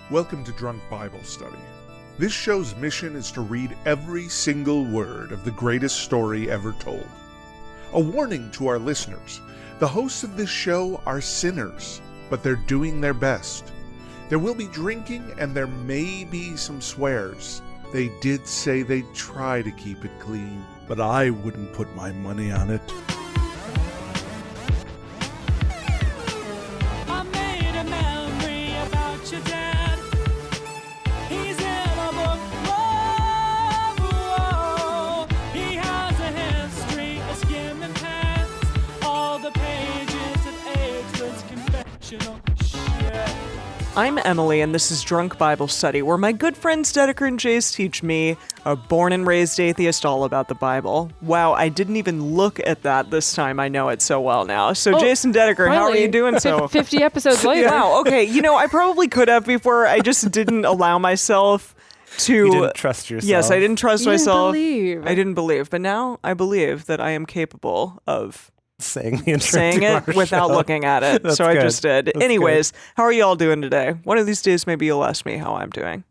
Welcome to Drunk Bible Study. This show's mission is to read every single word of the greatest story ever told. A warning to our listeners, the hosts of this show are sinners, but they're doing their best. There will be drinking and there may be some swears. They did say they'd try to keep it clean, but I wouldn't put my money on it. I'm Emily, and this is Drunk Bible Study, where my good friends Dedeker and Jace teach me, a born and raised atheist, all about the Bible. Wow, I didn't even look at that this time. I know it so well now. So, Jason Dedeker, how are you doing so? 50 episodes later. Wow, okay. You know, I probably could have before. I just didn't allow myself to... You didn't trust yourself. Yes, I didn't trust myself. I didn't believe. But now I believe that I am capable of... saying it without looking at it. So I just did. That's Anyways, how are you all doing today? One of these days, maybe you'll ask me how I'm doing.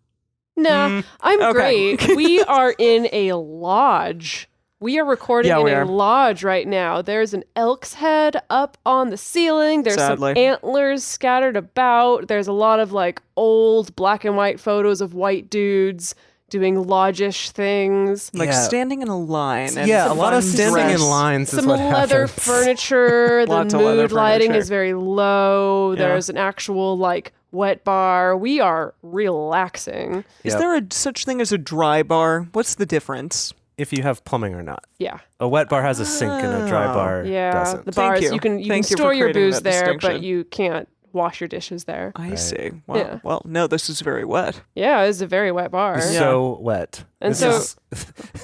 Nah, I'm okay. great. We are in a lodge. We are recording in a lodge right now. There's an elk's head up on the ceiling. There's some antlers scattered about. There's a lot of like old black and white photos of white dudes doing lodge-ish things. Like standing in a line. And a lot of standing in lines Some is what leather happens. furniture. The mood lighting is very low. Yeah. There's an actual like wet bar. We are relaxing. Is there such thing as a dry bar? What's the difference? If you have plumbing or not. Yeah. A wet bar has a sink and a dry bar doesn't. The bars, you. you can store your booze there, but you can't wash your dishes there. I see. Wow. Yeah. Well, no, this is very wet. Yeah, it's a very wet bar. It's so wet. And this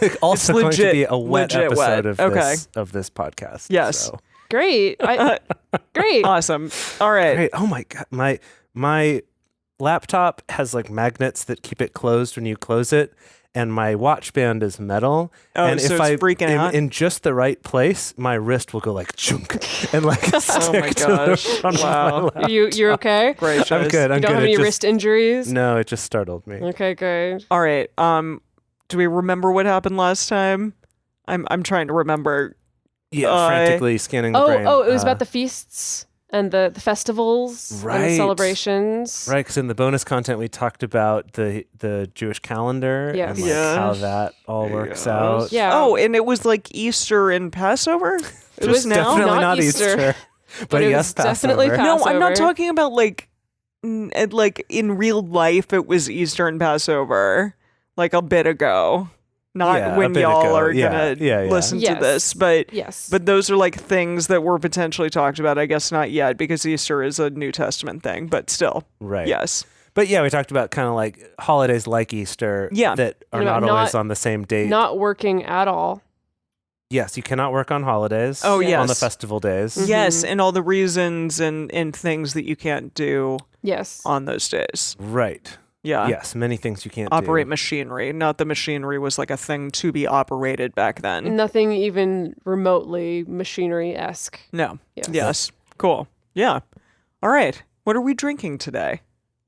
is also going to be a wet episode of this podcast. Yes. So. Great. Great. Awesome. All right. Great. Oh my God. My laptop has like magnets that keep it closed when you close it. And my watch band is metal. Oh, and so if it's freaking out? In just the right place, my wrist will go like chunk and like stick oh my gosh. to the front Wow. of my laptop. You're okay? Great. I'm good. You don't have any wrist injuries? No, it just startled me. Okay, good. All right. Do we remember what happened last time? I'm trying to remember. Yeah, frantically scanning the brain. Oh, it was about the feasts and the festivals and the celebrations. Right, because in the bonus content we talked about the Jewish calendar and how that all works out. Yeah. Oh, and it was like Easter and Passover? It was definitely not Easter. But yes, definitely Passover. No, I'm not talking about like in real life it was Easter and Passover like a bit ago. Not when y'all are gonna listen to this, but those are like things that were potentially talked about. I guess not yet because Easter is a New Testament thing, but still, right? Yes, but we talked about kind of like holidays like Easter, that are not always on the same date. Not working at all. Yes, you cannot work on holidays. Oh yes, on the festival days. Mm-hmm. Yes, and all the reasons and things that you can't do. Yes, on those days. Right. Yeah. Yes, many things you can't operate machinery. Not the machinery was like a thing to be operated back then. Nothing even remotely machinery-esque. No. Yes. Cool. Yeah. All right. What are we drinking today?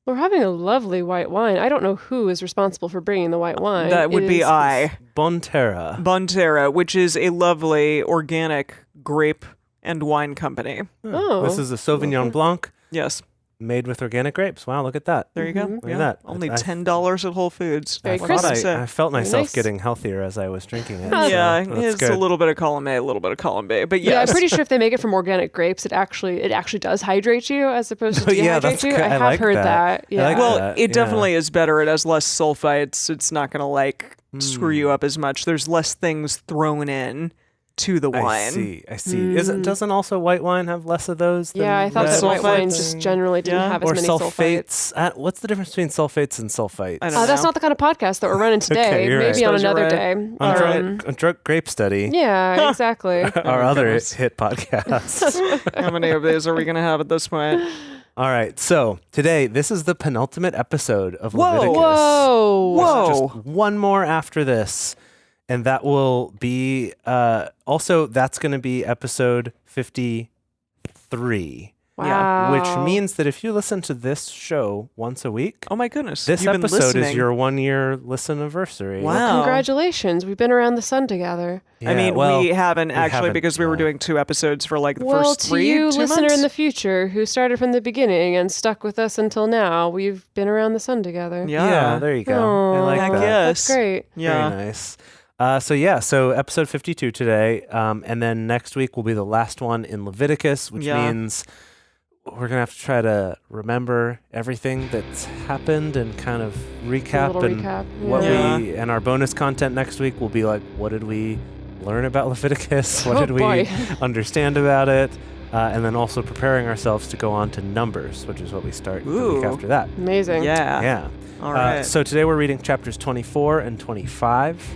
We're having a lovely white wine. I don't know who is responsible for bringing the white wine. That would be I. Bonterra. Bonterra, which is a lovely organic grape and wine company. Oh. This is a Sauvignon Blanc. Yes. Made with organic grapes. Wow, look at that. There you go. Look at that. Only $10 at Whole Foods. Very crisp. I felt myself getting healthier as I was drinking it. Yeah, so it's good. a little bit of column A, a little bit of column B. But yes. Yeah, I'm pretty sure if they make it from organic grapes, it actually does hydrate you as opposed to dehydrate you. I have heard that. Yeah. Well, it definitely is better. It has less sulfites. It's not going to screw you up as much. There's less things thrown in to the wine. I see. Doesn't also white wine have less of those? Yeah, I thought that white wine just generally didn't have as many sulfates. What's the difference between sulfates and sulfites? I don't know. That's not the kind of podcast that we're running today. Maybe on another day. On Drunk Grape Study. Yeah, exactly. Our other hit podcast. How many of these are we going to have at this point? All right, so today, this is the penultimate episode of Leviticus. Whoa! Just one more after this. And that will be, that's going to be episode 53. Wow. Which means that if you listen to this show once a week, oh my goodness, this you've episode been is your 1-year listen anniversary. Wow. Well, congratulations. We've been around the sun together. Yeah, I mean, we haven't actually because we were doing 2 episodes for like the first 3 to you, 2 listener months? in the future, who started from the beginning and stuck with us until now, we've been around the sun together. Yeah, there you go. I like that. Yes. That's great. Yeah. Very nice. So episode 52 today, and then next week will be the last one in Leviticus, which means we're going to have to try to remember everything that's happened and kind of recap. What we and our bonus content next week will be like, what did we learn about Leviticus? What did we understand about it? And then also preparing ourselves to go on to Numbers, which is what we start the week after that. Amazing. Yeah. All right. So today we're reading chapters 24 and 25.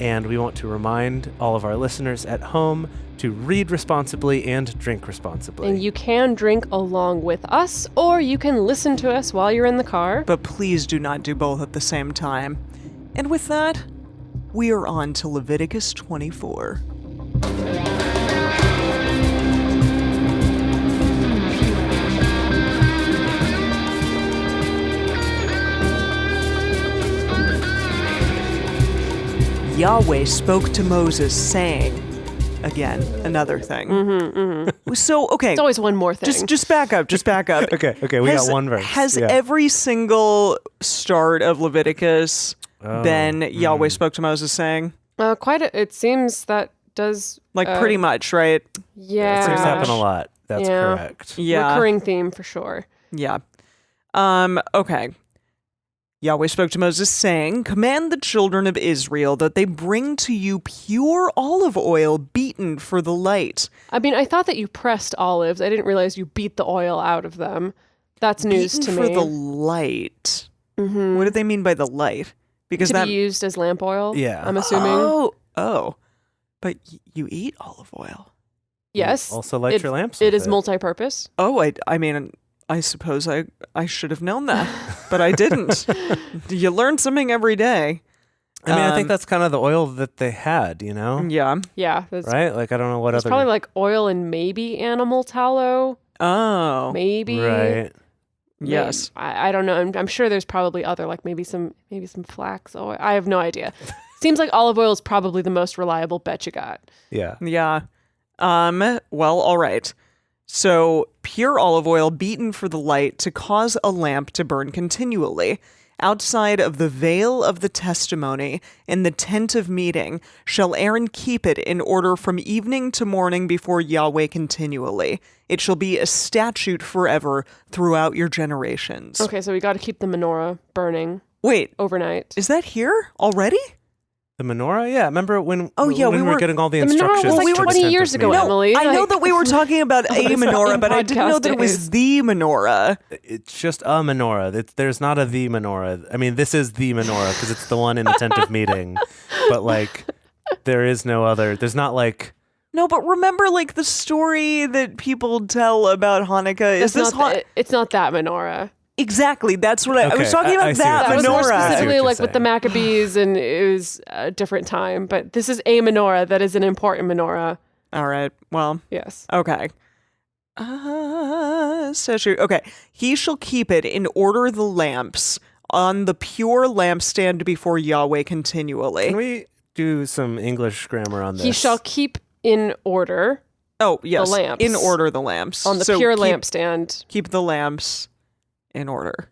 And we want to remind all of our listeners at home to read responsibly and drink responsibly. And you can drink along with us, or you can listen to us while you're in the car. But please do not do both at the same time. And with that, we are on to Leviticus 24. Yahweh spoke to Moses, saying, again, another thing. So, okay. It's always one more thing. Just back up. Okay, we got one verse. Has every single start of Leviticus been Yahweh spoke to Moses, saying? It seems that does... pretty much, right? Yeah. That seems to happen a lot. That's correct. Yeah. Recurring theme for sure. Yeah. Okay. Yahweh spoke to Moses, saying, command the children of Israel that they bring to you pure olive oil beaten for the light. I mean, I thought that you pressed olives. I didn't realize you beat the oil out of them. That's news to me. Beaten for the light. Mm-hmm. What do they mean by the light? Because be used as lamp oil? Yeah. I'm assuming. Oh. But you eat olive oil. Yes. You also light your lamps. It is multi-purpose. Oh, I mean... I suppose I should have known that, but I didn't. You learn something every day. I mean, I think that's kind of the oil that they had, you know? Yeah. Yeah. Right? Like, I don't know what it's other... probably like oil and maybe animal tallow. Oh. Maybe. Right. Yes. I don't know. I'm sure there's probably other, like maybe some flax oil. I have no idea. Seems like olive oil is probably the most reliable bet you got. Yeah. Yeah. Well, all right. So, pure olive oil beaten for the light to cause a lamp to burn continually. Outside of the veil of the testimony in the tent of meeting shall Aaron keep it in order from evening to morning before Yahweh continually. It shall be a statute forever throughout your generations. Okay, so we got to keep the menorah burning. Wait. Overnight. Is that here already? The menorah? Yeah. Remember when we were getting all the instructions? The menorah was like 20 years ago, Emily. I know that we were talking about a menorah, but I didn't know that it was the menorah. It's just a menorah. There's not a the menorah. I mean, this is the menorah because it's the one in the tent of meeting. But like, there is no other. There's not like... No, but remember like the story that people tell about Hanukkah? It's not that menorah. Exactly. That's what I was talking about. That menorah. Was more specifically like with the Maccabees, and it was a different time. But this is a menorah that is an important menorah. All right. Well. Yes. Okay. Okay. He shall keep it in order the lamps on the pure lampstand before Yahweh continually. Can we do some English grammar on this? He shall keep in order. Oh, yes. The lamps. In order the lamps. On the pure lampstand. Keep the lamps in order.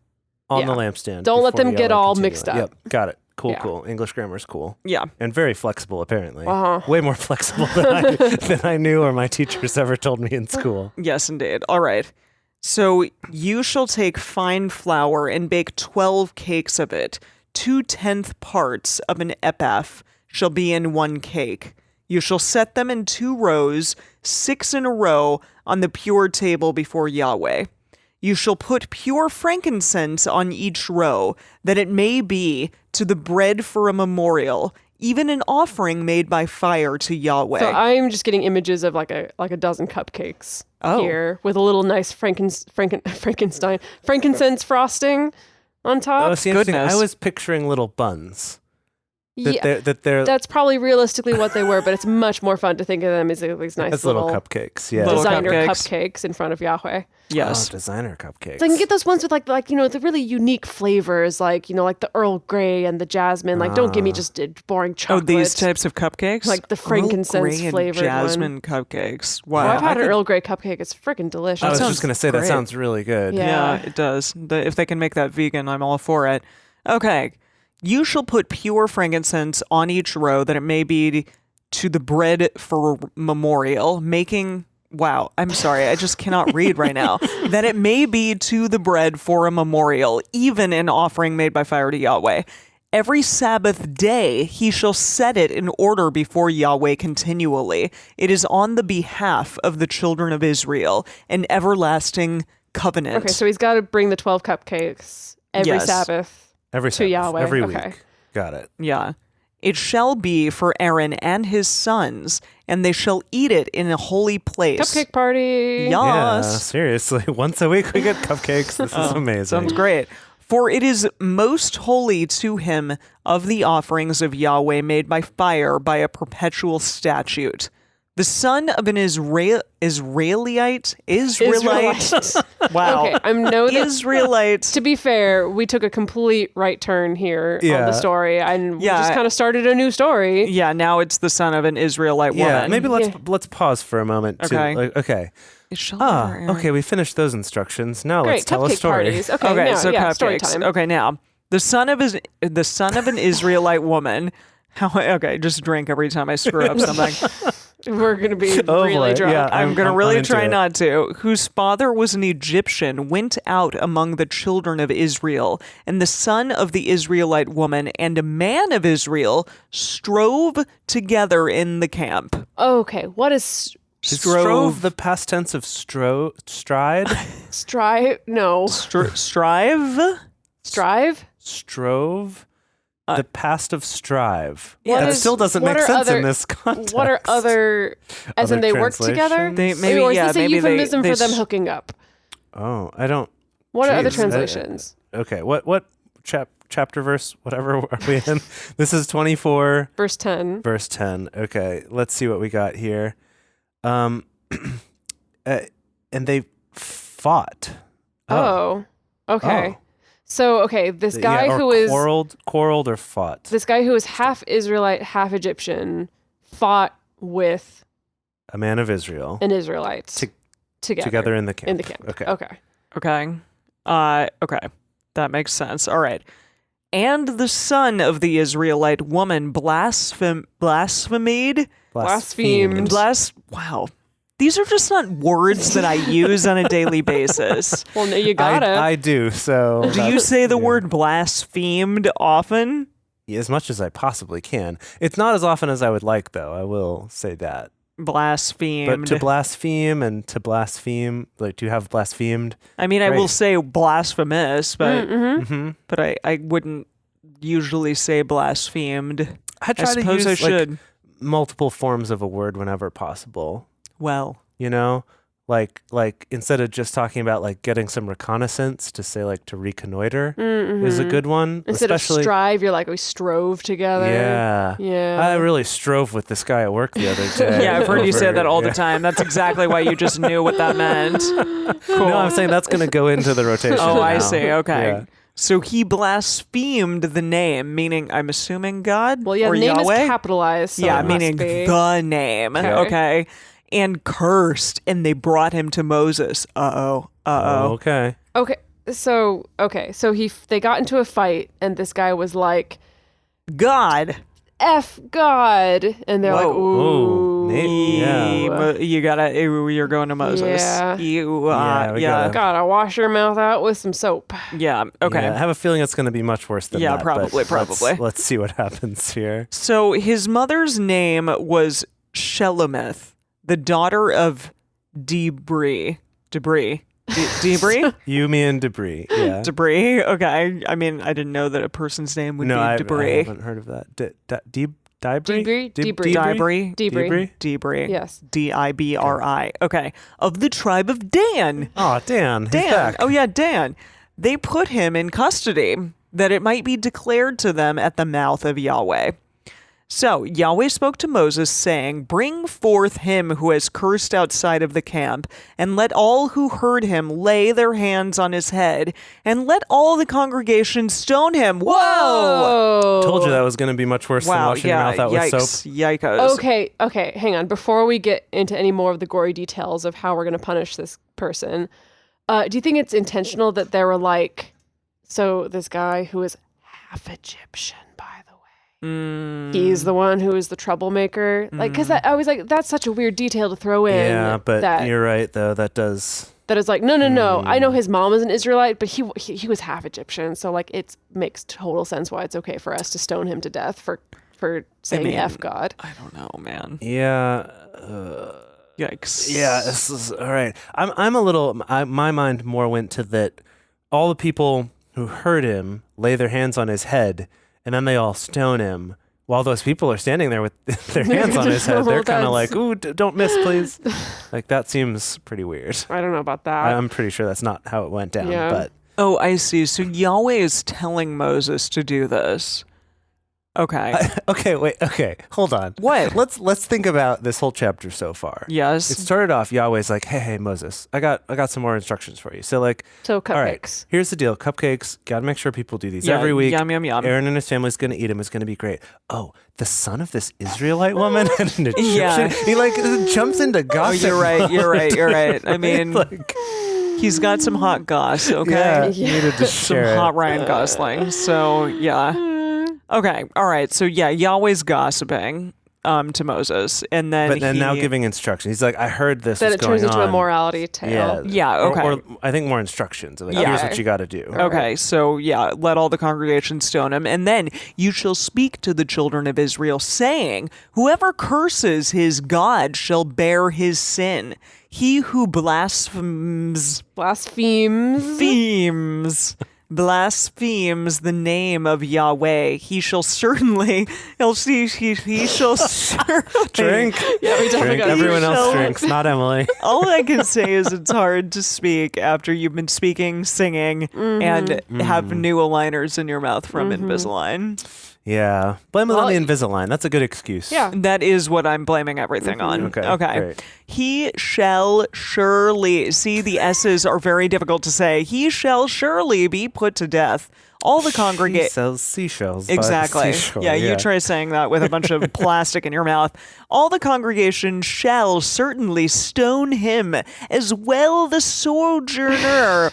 On the lampstand. Don't let them get all mixed up. Yep. Got it. Cool. English grammar's cool. Yeah. And very flexible, apparently. Uh-huh. Way more flexible than I knew or my teachers ever told me in school. Yes, indeed. All right. So you shall take fine flour and bake 12 cakes of it. 2/10 parts of an epaph shall be in one cake. You shall set them in 2 rows, 6 in a row, on the pure table before Yahweh. You shall put pure frankincense on each row, that it may be to the bread for a memorial, even an offering made by fire to Yahweh. So I'm just getting images of like a dozen cupcakes here with a little nice frankincense frosting on top. Oh, see, I was picturing little buns. That's probably realistically what they were, but it's much more fun to think of them as these nice little cupcakes. Yeah, designer cupcakes in front of Yahweh. Yes, designer cupcakes. So I can get those ones with like the really unique flavors, like like the Earl Grey and the jasmine. Like, don't give me just boring chocolate. Oh, these types of cupcakes, like the frankincense flavored jasmine cupcakes. Wow, well, I've had an Earl Grey cupcake. It's freaking delicious. I was just gonna say that sounds really good. Yeah, it does. If they can make that vegan, I'm all for it. Okay. You shall put pure frankincense on each row, that it may be to the bread for memorial, making... Wow, I'm sorry, I just cannot read right now. That it may be to the bread for a memorial, even an offering made by fire to Yahweh. Every Sabbath day he shall set it in order before Yahweh continually. It is on the behalf of the children of Israel, an everlasting covenant. Okay, so he's got to bring the 12 cupcakes every Sabbath. To Yahweh. Every week. Got it. Yeah. It shall be for Aaron and his sons, and they shall eat it in a holy place. Cupcake party. Yes. Yeah, seriously. Once a week we get cupcakes. This is amazing. Sounds great. For it is most holy to him of the offerings of Yahweh made by fire by a perpetual statute. The son of an Israelite. Wow. Okay, I know that Israelite. To be fair, we took a complete right turn here on the story, and we just kind of started a new story. Yeah, now it's the son of an Israelite woman. Yeah, maybe let's pause for a moment. Okay. Okay, we finished those instructions. Now let's tell a story. Parties. Okay, so cupcakes. Story time. Okay, now the son of an Israelite woman. Okay, just drink every time I screw up something. We're going to be really drunk. Yeah, I'm going to really try not to. Whose father was an Egyptian, went out among the children of Israel, and the son of the Israelite woman and a man of Israel strove together in the camp. Okay, what is strove? The past tense of stride? Strive? No. Strive? Strove? The past of strive. That still doesn't make sense in this context. What are other, as in they work together? Or is this a euphemism for them hooking up? Oh, I don't. What are other translations? Okay, what chapter verse, whatever are we in? This is 24. Verse 10. Verse 10. Okay, let's see what we got here. And they fought. Oh, okay. Oh. So, this guy who is... Quarreled or fought. This guy who is half Israelite, half Egyptian, fought with... a man of Israel. An Israelite. Together in the camp. Okay. Okay. That makes sense. All right. And the son of the Israelite woman blasphemed. Wow. These are just not words that I use on a daily basis. Well, no, you gotta. I do, so... Do you say the word blasphemed often? As much as I possibly can. It's not as often as I would like, though. I will say that. Blasphemed. But to blaspheme and to blaspheme, like, do you have blasphemed? I mean, I will say blasphemous, but but I wouldn't usually say blasphemed. I try to use, I should. Multiple forms of a word whenever possible. Well, like instead of just talking about like getting some reconnaissance, to say like to reconnoiter is a good one. Instead of strive, you're like, we strove together. Yeah. I really strove with this guy at work the other day. Yeah, I've heard you say that all the time. That's exactly why you just knew what that meant. Cool. No, I'm saying that's going to go into the rotation. Oh, now. I see. Okay. Yeah. So he blasphemed the name, meaning, I'm assuming God? Well, yeah, or the name Yahweh? is capitalized. So yeah, meaning the name. Okay. And cursed, and they brought him to Moses. Okay. So they got into a fight, and this guy was like, God. F God. And they're like, ooh. You're going to Moses. Yeah. Gotta wash your mouth out with some soap. Yeah, okay. Yeah, I have a feeling it's going to be much worse than that. Yeah, probably. Let's see what happens here. So his mother's name was Shelomith, the daughter of Debris. You mean Debris, yeah. Debris, okay. I mean, I didn't know that a person's name would be Debris. I haven't heard of that. Debris? Debris. Yes. Dibri. Okay. Of the tribe of Dan. Oh, Dan. He's back. Oh, yeah, Dan. They put him in custody that it might be declared to them at the mouth of Yahweh. So Yahweh spoke to Moses, saying, "Bring forth him who has cursed outside of the camp, and let all who heard him lay their hands on his head, and let all the congregation stone him." Whoa! Told you that was going to be much worse than washing your mouth out with soap. Yikes. Okay, hang on. Before we get into any more of the gory details of how we're going to punish this person, do you think it's intentional that there were like, so this guy who is half Egyptian, by the way, he's the one who is the troublemaker? Like, because I was like, that's such a weird detail to throw in. Yeah, but you're right, though. That is like, no. I know his mom is an Israelite, but he was half Egyptian. So, like, it makes total sense why it's okay for us to stone him to death for saying F God. I don't know, man. Yeah. Yikes. Yeah, this is all right. I'm a little. My mind more went to that. All the people who heard him lay their hands on his head, and then they all stone him. While those people are standing there with their hands on his head, they're kind of like, "Ooh, don't miss, please." Like, that seems pretty weird. I don't know about that. I'm pretty sure that's not how it went down. Yeah. But I see. So Yahweh is telling Moses to do this. Okay. Okay, hold on. What? Let's think about this whole chapter so far. Yes. It started off, Yahweh's like, hey Moses, I got some more instructions for you. So Cupcakes. All right, here's the deal. Cupcakes, gotta make sure people do these every week. Yum, yum, yum. Aaron and his family's gonna eat them. It's gonna be great. Oh, the son of this Israelite woman and an Egyptian. Yeah. He jumps into gossip. You're right. I mean, he's got some hot goss, okay? Yeah. Needed to some hot Ryan Gosling. So, yeah. Okay, all right. So, Yahweh's gossiping to Moses, and then But then now giving instructions. He's like, I heard this that is it going turns into on. a morality tale. Yeah, okay. Or I think more instructions. Like, here's what you got to do. Okay, so let all the congregation stone him, and then you shall speak to the children of Israel, saying, whoever curses his God shall bear his sin. He who blasphemes the name of Yahweh, he shall certainly Drink. Yeah, we Drink. Everyone else drinks, not Emily. All I can say is it's hard to speak after you've been speaking, singing, and have new aligners in your mouth from Invisalign. Yeah. Blame it on the Invisalign. That's a good excuse. Yeah. That is what I'm blaming everything on. Okay. Great. He shall surely, see, the S's are very difficult to say. He shall surely be put to death. All the congregation sells seashells. Exactly. Yeah, you try saying that with a bunch of plastic in your mouth. All the congregation shall certainly stone him, as well the sojourner.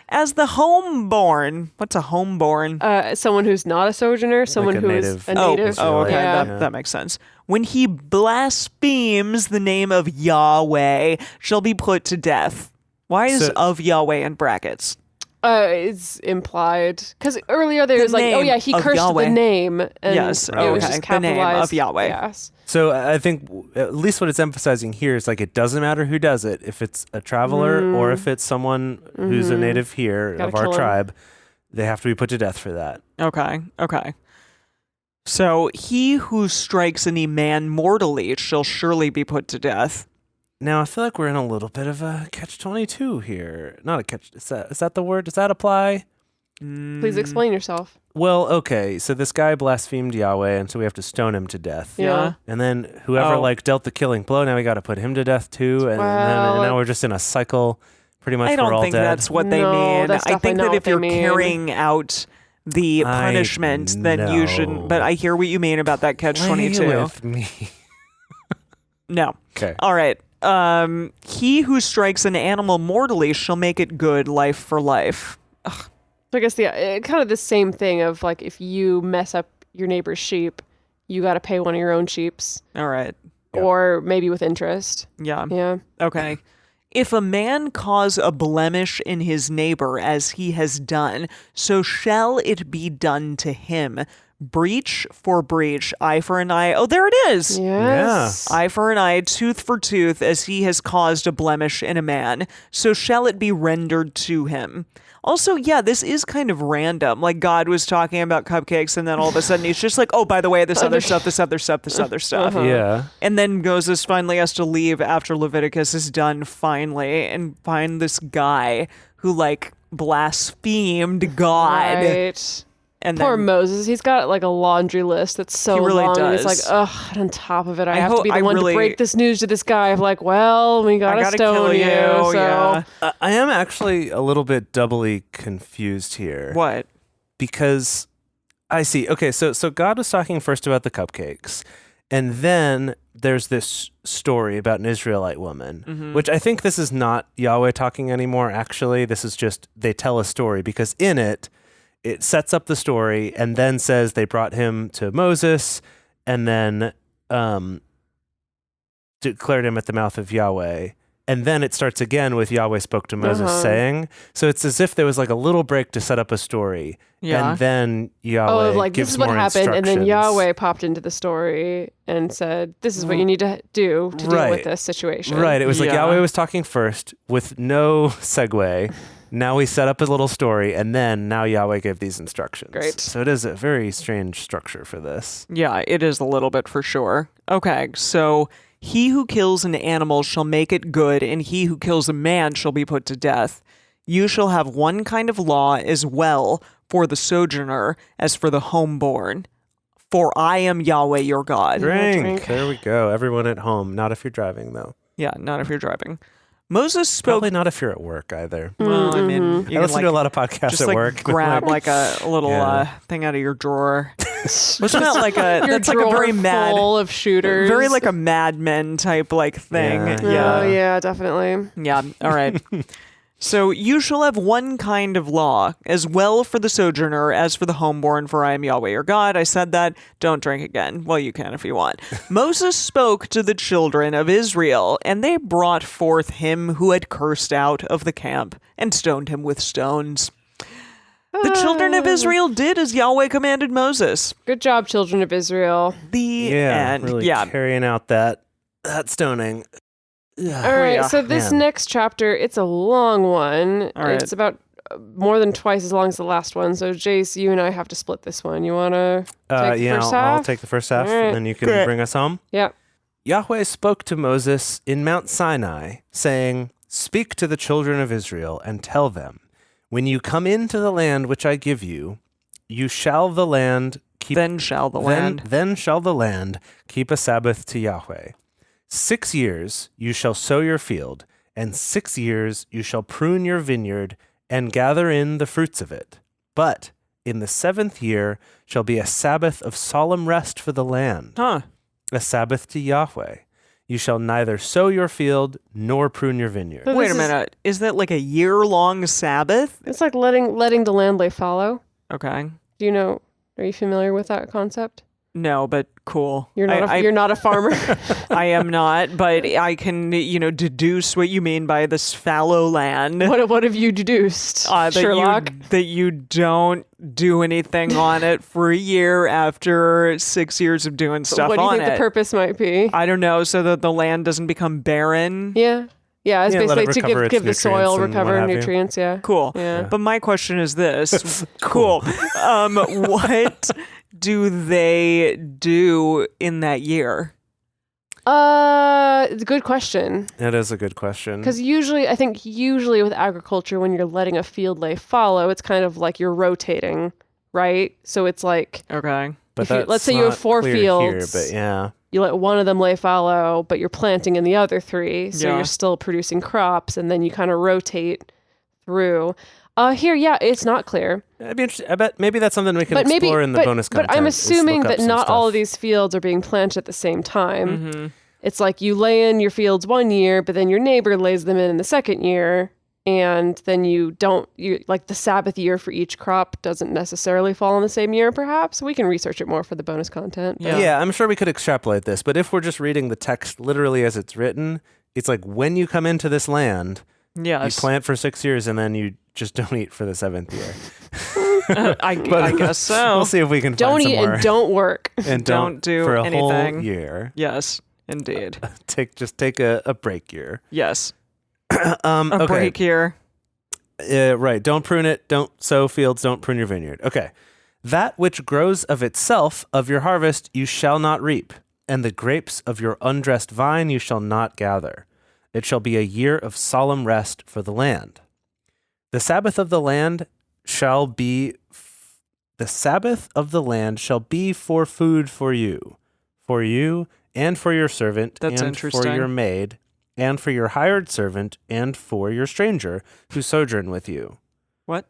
As the homeborn. What's a homeborn? Someone who's not a sojourner, someone who is a native. Oh, okay. That makes sense. When he blasphemes the name of Yahweh, shall be put to death. Why is of Yahweh in brackets? It's implied. Because earlier there was like, he cursed Yahweh. The name. And yes, it was just the name of Yahweh. Yes. So I think at least what it's emphasizing here is like it doesn't matter who does it. If it's a traveler or if it's someone who's a native here of our tribe, they have to be put to death for that. Okay. So he who strikes any man mortally shall surely be put to death. Now, I feel like we're in a little bit of a catch-22 here. Not a catch. Is that the word? Does that apply? Please explain yourself. Well, okay. So this guy blasphemed Yahweh, and so we have to stone him to death. Yeah. And then whoever dealt the killing blow, now we got to put him to death too. And now we're just in a cycle. Pretty much, I don't think dead. that's what they mean. I think that if you're carrying out the punishment, then you shouldn't. But I hear what you mean about that catch-22. With me. No. Okay. All right. He who strikes an animal mortally shall make it good, life for life. Ugh. So I guess kind of the same thing of like if you mess up your neighbor's sheep, you got to pay one of your own sheeps. All right. Or maybe with interest. Yeah. Yeah. Okay. If a man cause a blemish in his neighbor as he has done, so shall it be done to him. Breach for breach, eye for an eye. Oh, there it is. Yes. Eye for an eye, tooth for tooth, as he has caused a blemish in a man, so shall it be rendered to him. Also, this is kind of random. Like God was talking about cupcakes, and then all of a sudden he's just like, oh, by the way, this other stuff. Uh-huh. Yeah. And then Moses finally has to leave after Leviticus is done finally and find this guy who like blasphemed God. Right. And poor Moses, he's got like a laundry list that's so really long. Does. And he's like, ugh, and on top of it, I have to be the one to break this news to this guy. I'm like, well, we gotta stone you. So. Yeah. I am actually a little bit doubly confused here. What? Because I see. Okay, so God was talking first about the cupcakes, and then there's this story about an Israelite woman, which I think this is not Yahweh talking anymore, actually. This is just, they tell a story, because in it sets up the story and then says they brought him to Moses and then declared him at the mouth of Yahweh. And then it starts again with Yahweh spoke to Moses saying. So it's as if there was like a little break to set up a story. Yeah. And then Yahweh gives this is what more happened. And then instructions. Yahweh popped into the story and said, this is what you need to do to deal with this situation. Right. It was like Yahweh was talking first with no segue. Now we set up a little story, and then now Yahweh gave these instructions. Great. So it is a very strange structure for this. Yeah, it is a little bit for sure. Okay, so he who kills an animal shall make it good, and he who kills a man shall be put to death. You shall have one kind of law as well for the sojourner as for the homeborn. For I am Yahweh your God. Drink. There we go. Everyone at home. Not if you're driving, though. Yeah, not if you're driving. Moses spoke. Probably not if you're at work either. Well, I mean, you I listen to a lot of podcasts just at like work. Grab like a little thing out of your drawer. Wasn't that like that's like a very mad, full of shooters, very like a Mad Men type like thing. Yeah. Oh yeah, definitely. Yeah. All right. So you shall have one kind of law, as well for the sojourner as for the homeborn, for I am Yahweh your God. I said that. Don't drink again. Well, you can if you want. Moses spoke to the children of Israel, and they brought forth him who had cursed out of the camp, and stoned him with stones. The children of Israel did as Yahweh commanded Moses. Good job, children of Israel. The end. Really carrying out that stoning. All right, so this next chapter, it's a long one. Right. It's about more than twice as long as the last one. So, Jace, you and I have to split this one. You want to take the first half? I'll take the first half, and then you can bring us home. Yeah. Yahweh spoke to Moses in Mount Sinai, saying, Speak to the children of Israel and tell them, when you come into the land which I give you, you shall the land keep... Then shall the land keep a Sabbath to Yahweh. 6 years you shall sow your field, and 6 years you shall prune your vineyard, and gather in the fruits of it. But in the 7th year shall be a Sabbath of solemn rest for the land, a Sabbath to Yahweh. You shall neither sow your field nor prune your vineyard. Wait a minute. Is that like a year-long Sabbath? It's like letting the land lay fallow. Okay. Do you know? Are you familiar with that concept? No, but cool. You're not a farmer. I am not, but I can, deduce what you mean by this fallow land. What have you deduced, Sherlock? That you don't do anything on it for a year after 6 years of doing stuff on it. What do you think the purpose might be? I don't know, so that the land doesn't become barren. Yeah. Yeah, it's basically to give the soil recover nutrients. Yeah. Cool. Yeah. But my question is this. Cool. What do they do in that year? It's a good question. That is a good question. Because usually with agriculture, when you're letting a field lay fallow, it's kind of like you're rotating, right? So it's like, okay. But let's say you have 4 fields. Here, but yeah. You let one of them lay fallow, but you're planting in the other 3. So you're still producing crops, and then you kind of rotate through. Here, it's not clear. I'd be interested. I bet maybe that's something we can explore in the bonus content. But I'm assuming that not all of these fields are being planted at the same time. Mm-hmm. It's like you lay in your fields one year, but then your neighbor lays them in the second year, and then you like the Sabbath year for each crop doesn't necessarily fall in the same year, perhaps. We can research it more for the bonus content. Yeah, I'm sure we could extrapolate this, but if we're just reading the text literally as it's written, it's like when you come into this land, you plant for 6 years and then you just don't eat for the 7th year. I guess so. We'll see if we can don't find some eat more. And don't work. And don't do for a anything. Whole year. Yes, indeed. Take a break year. Yes. A break year. Right. Don't prune it. Don't sow fields. Don't prune your vineyard. Okay. That which grows of itself of your harvest you shall not reap, and the grapes of your undressed vine you shall not gather. It shall be a year of solemn rest for the land. The Sabbath of the land shall be The Sabbath of the land shall be for food for you and for your servant and for your maid and for your hired servant and for your stranger who sojourn with you. What?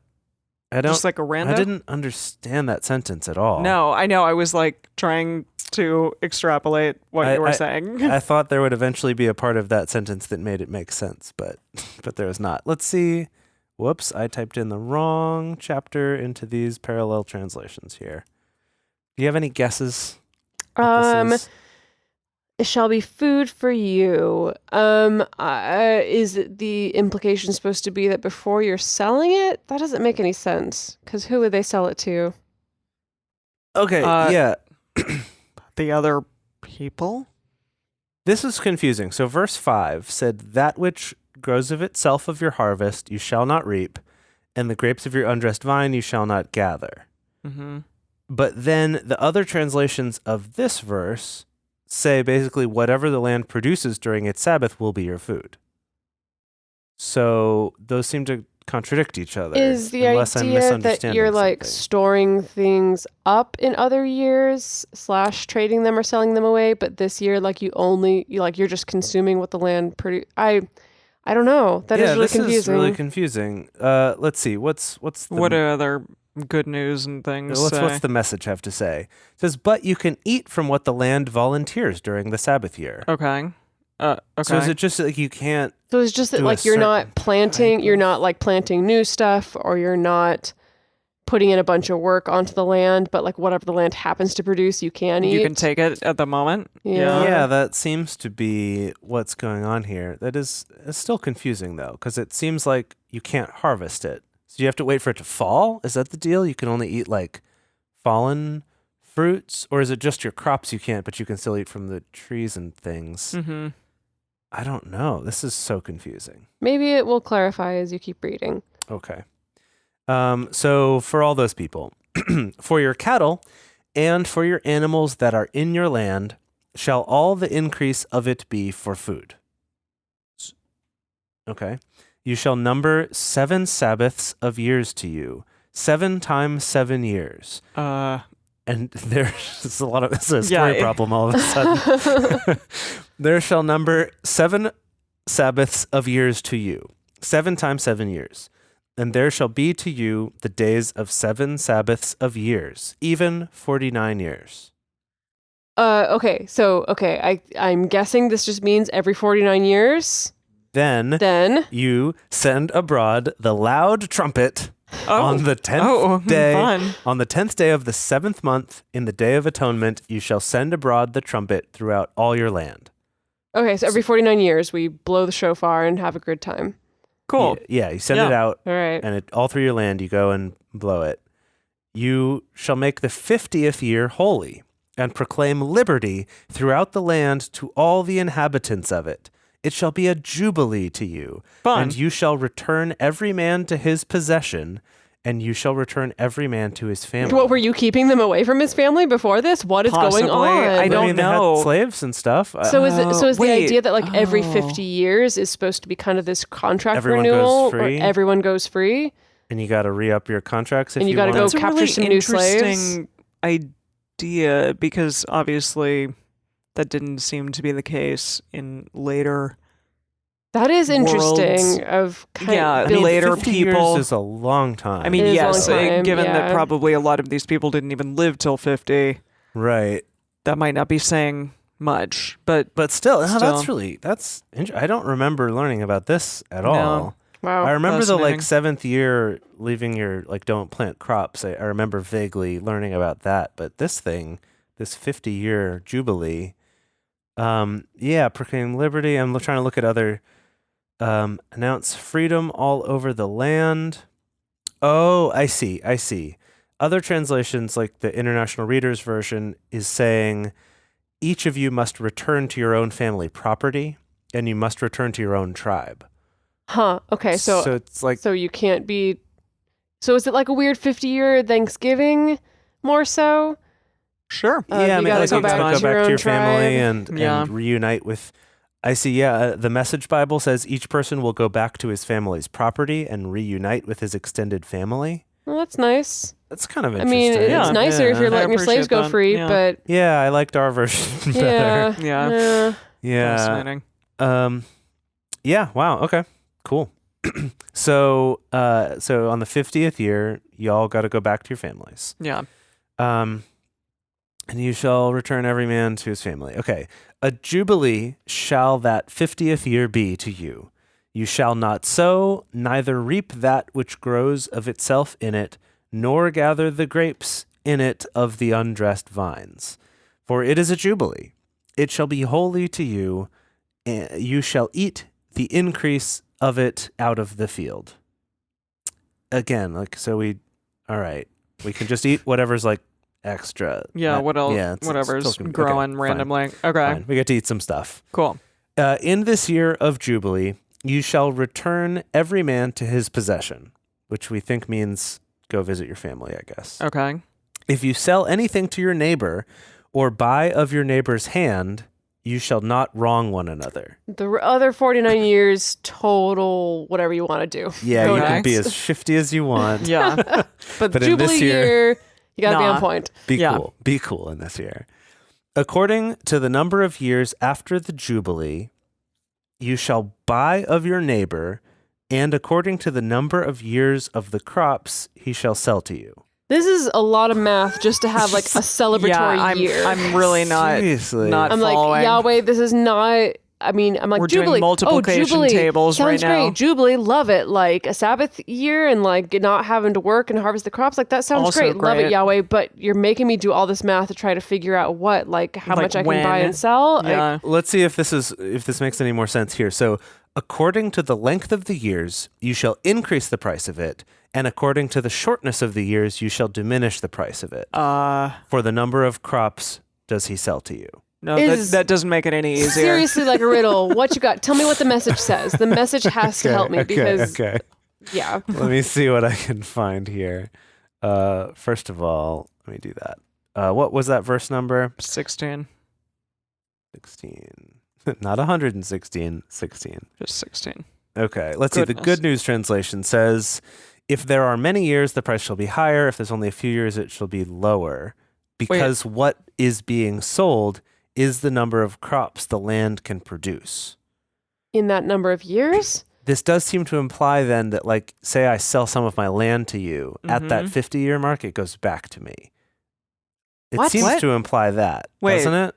Just like a random? I didn't understand that sentence at all. No, I know. I was like trying to extrapolate what you were saying. I thought there would eventually be a part of that sentence that made it make sense, but there was not. Let's see. Whoops, I typed in the wrong chapter into these parallel translations here. Do you have any guesses? It shall be food for you. Is the implication supposed to be that before you're selling it? That doesn't make any sense. Because who would they sell it to? Okay, yeah. The other people? This is confusing. So verse 5 said, that which grows of itself of your harvest you shall not reap, and the grapes of your undressed vine you shall not gather. Mm-hmm. But then the other translations of this verse say basically whatever the land produces during its Sabbath will be your food. So those seem to contradict each other. Is the idea that you're like storing things up in other years / trading them or selling them away, but this year like you're just consuming what the land produce? I don't know. That is really confusing. Is really confusing. Let's see. What's what are other good news and things? What's the message have to say? It says, but you can eat from what the land volunteers during the Sabbath year. Okay. Okay. So is it just like you can't? So it's just that like you're not planting, you're not like planting new stuff, or you're not putting in a bunch of work onto the land, but like whatever the land happens to produce, you can eat. You can take it at the moment. Yeah, that seems to be what's going on here. It's still confusing though, because it seems like you can't harvest it. So you have to wait for it to fall? Is that the deal? You can only eat like fallen fruits? Or is it just your crops you can't, but you can still eat from the trees and things? Mm-hmm. I don't know. This is so confusing. Maybe it will clarify as you keep reading. Okay. So for all those people, for your cattle and for your animals that are in your land, shall all the increase of it be for food. Okay. You shall number 7 Sabbaths of years to you, 7 times 7 years. And there's a lot of, it's a square problem all of a sudden. There shall number 7 Sabbaths of years to you, 7 times 7 years. And there shall be to you the days of 7 Sabbaths of years, even 49 years. Okay. So, I'm guessing this just means every 49 years. Then you send abroad the loud trumpet on the 10th day. Fun. On the 10th day of the 7th month, in the day of atonement, you shall send abroad the trumpet throughout all your land. Okay, so every 49 years, we blow the shofar and have a good time. Cool. Yeah, you send it out, all right, and all through your land, you go and blow it. You shall make the 50th year holy, and proclaim liberty throughout the land to all the inhabitants of it. It shall be a jubilee to you. Fun. And you shall return every man to his possession, and you shall return every man to his family. What, were you keeping them away from his family before this? What is going on? I don't know. They had slaves and stuff. So is the idea that like every 50 years is supposed to be kind of this contract renewal where everyone goes free? And you got to re-up your contracts if you got to go That's capture really some new slaves. Interesting idea, because obviously that didn't seem to be the case in later. That is interesting. Later 50 people years is a long time. I mean, yes, given that probably a lot of these people didn't even live till 50. Right. That might not be saying much, but still. That's I don't remember learning about this at all. Wow. I remember the 7th year leaving your don't plant crops. I remember vaguely learning about that, but this 50-year jubilee, proclaim liberty. I'm trying to look at other announce freedom all over the land. Oh, I see. Other translations, like the International Reader's Version, is saying each of you must return to your own family property, and you must return to your own tribe. Huh. Okay. So it's like, so you can't be. So is it like a weird 50-year Thanksgiving more so? Sure. Yeah, you gotta go back to your family and reunite with. I see. Yeah, the Message Bible says each person will go back to his family's property and reunite with his extended family. Well, that's nice. That's kind of I interesting. mean, it's nicer if you're letting your slaves go free, but... Yeah, I liked our version better. Yeah. Fascinating. Yeah, wow, okay, cool. So on the 50th year, y'all got to go back to your families. Yeah. And you shall return every man to his family. Okay. A jubilee shall that 50th year be to you. You shall not sow, neither reap that which grows of itself in it, nor gather the grapes in it of the undressed vines. For it is a jubilee. It shall be holy to you. You shall eat the increase of it out of the field. Again, all right. We can just eat whatever's like extra. Yeah, what else? Yeah, whatever's growing randomly. Fine. Okay. Fine. We get to eat some stuff. Cool. In this year of Jubilee, you shall return every man to his possession, which we think means go visit your family, I guess. Okay. If you sell anything to your neighbor or buy of your neighbor's hand, you shall not wrong one another. The other 49 years, total, whatever you want to do. Yeah, you can be as shifty as you want. Yeah. But Jubilee in this year, you got to be on point. Be cool. Be cool in this year. According to the number of years after the Jubilee, you shall buy of your neighbor, and according to the number of years of the crops, he shall sell to you. This is a lot of math just to have like a celebratory year. I'm really not. Seriously. Not I'm following. like, Yahweh, this is not. I mean, I'm like, we're Jubilee. Doing multiplication Jubilee tables sounds right now. great. Jubilee, love it. Like a Sabbath year and like not having to work and harvest the crops. Like that sounds also great. Love it, Yahweh. But you're making me do all this math to try to figure out what, like how much I can buy and sell. Yeah. Let's see if this makes any more sense here. So, according to the length of the years, you shall increase the price of it, and according to the shortness of the years, you shall diminish the price of it. For the number of crops does he sell to you? No, that doesn't make it any easier. Seriously, like a riddle. What you got? Tell me what the message says. The message has to help me because... Yeah. Let me see what I can find here. First of all, let me do that. What was that verse number? 16. 16. Not 116, 16. Just 16. Okay, let's see. The Good News translation says, if there are many years, the price shall be higher. If there's only a few years, it shall be lower. Because what is being sold is the number of crops the land can produce. In that number of years? This does seem to imply then that, like, say I sell some of my land to you, at that 50-year mark, it goes back to me. It seems to imply that, doesn't it?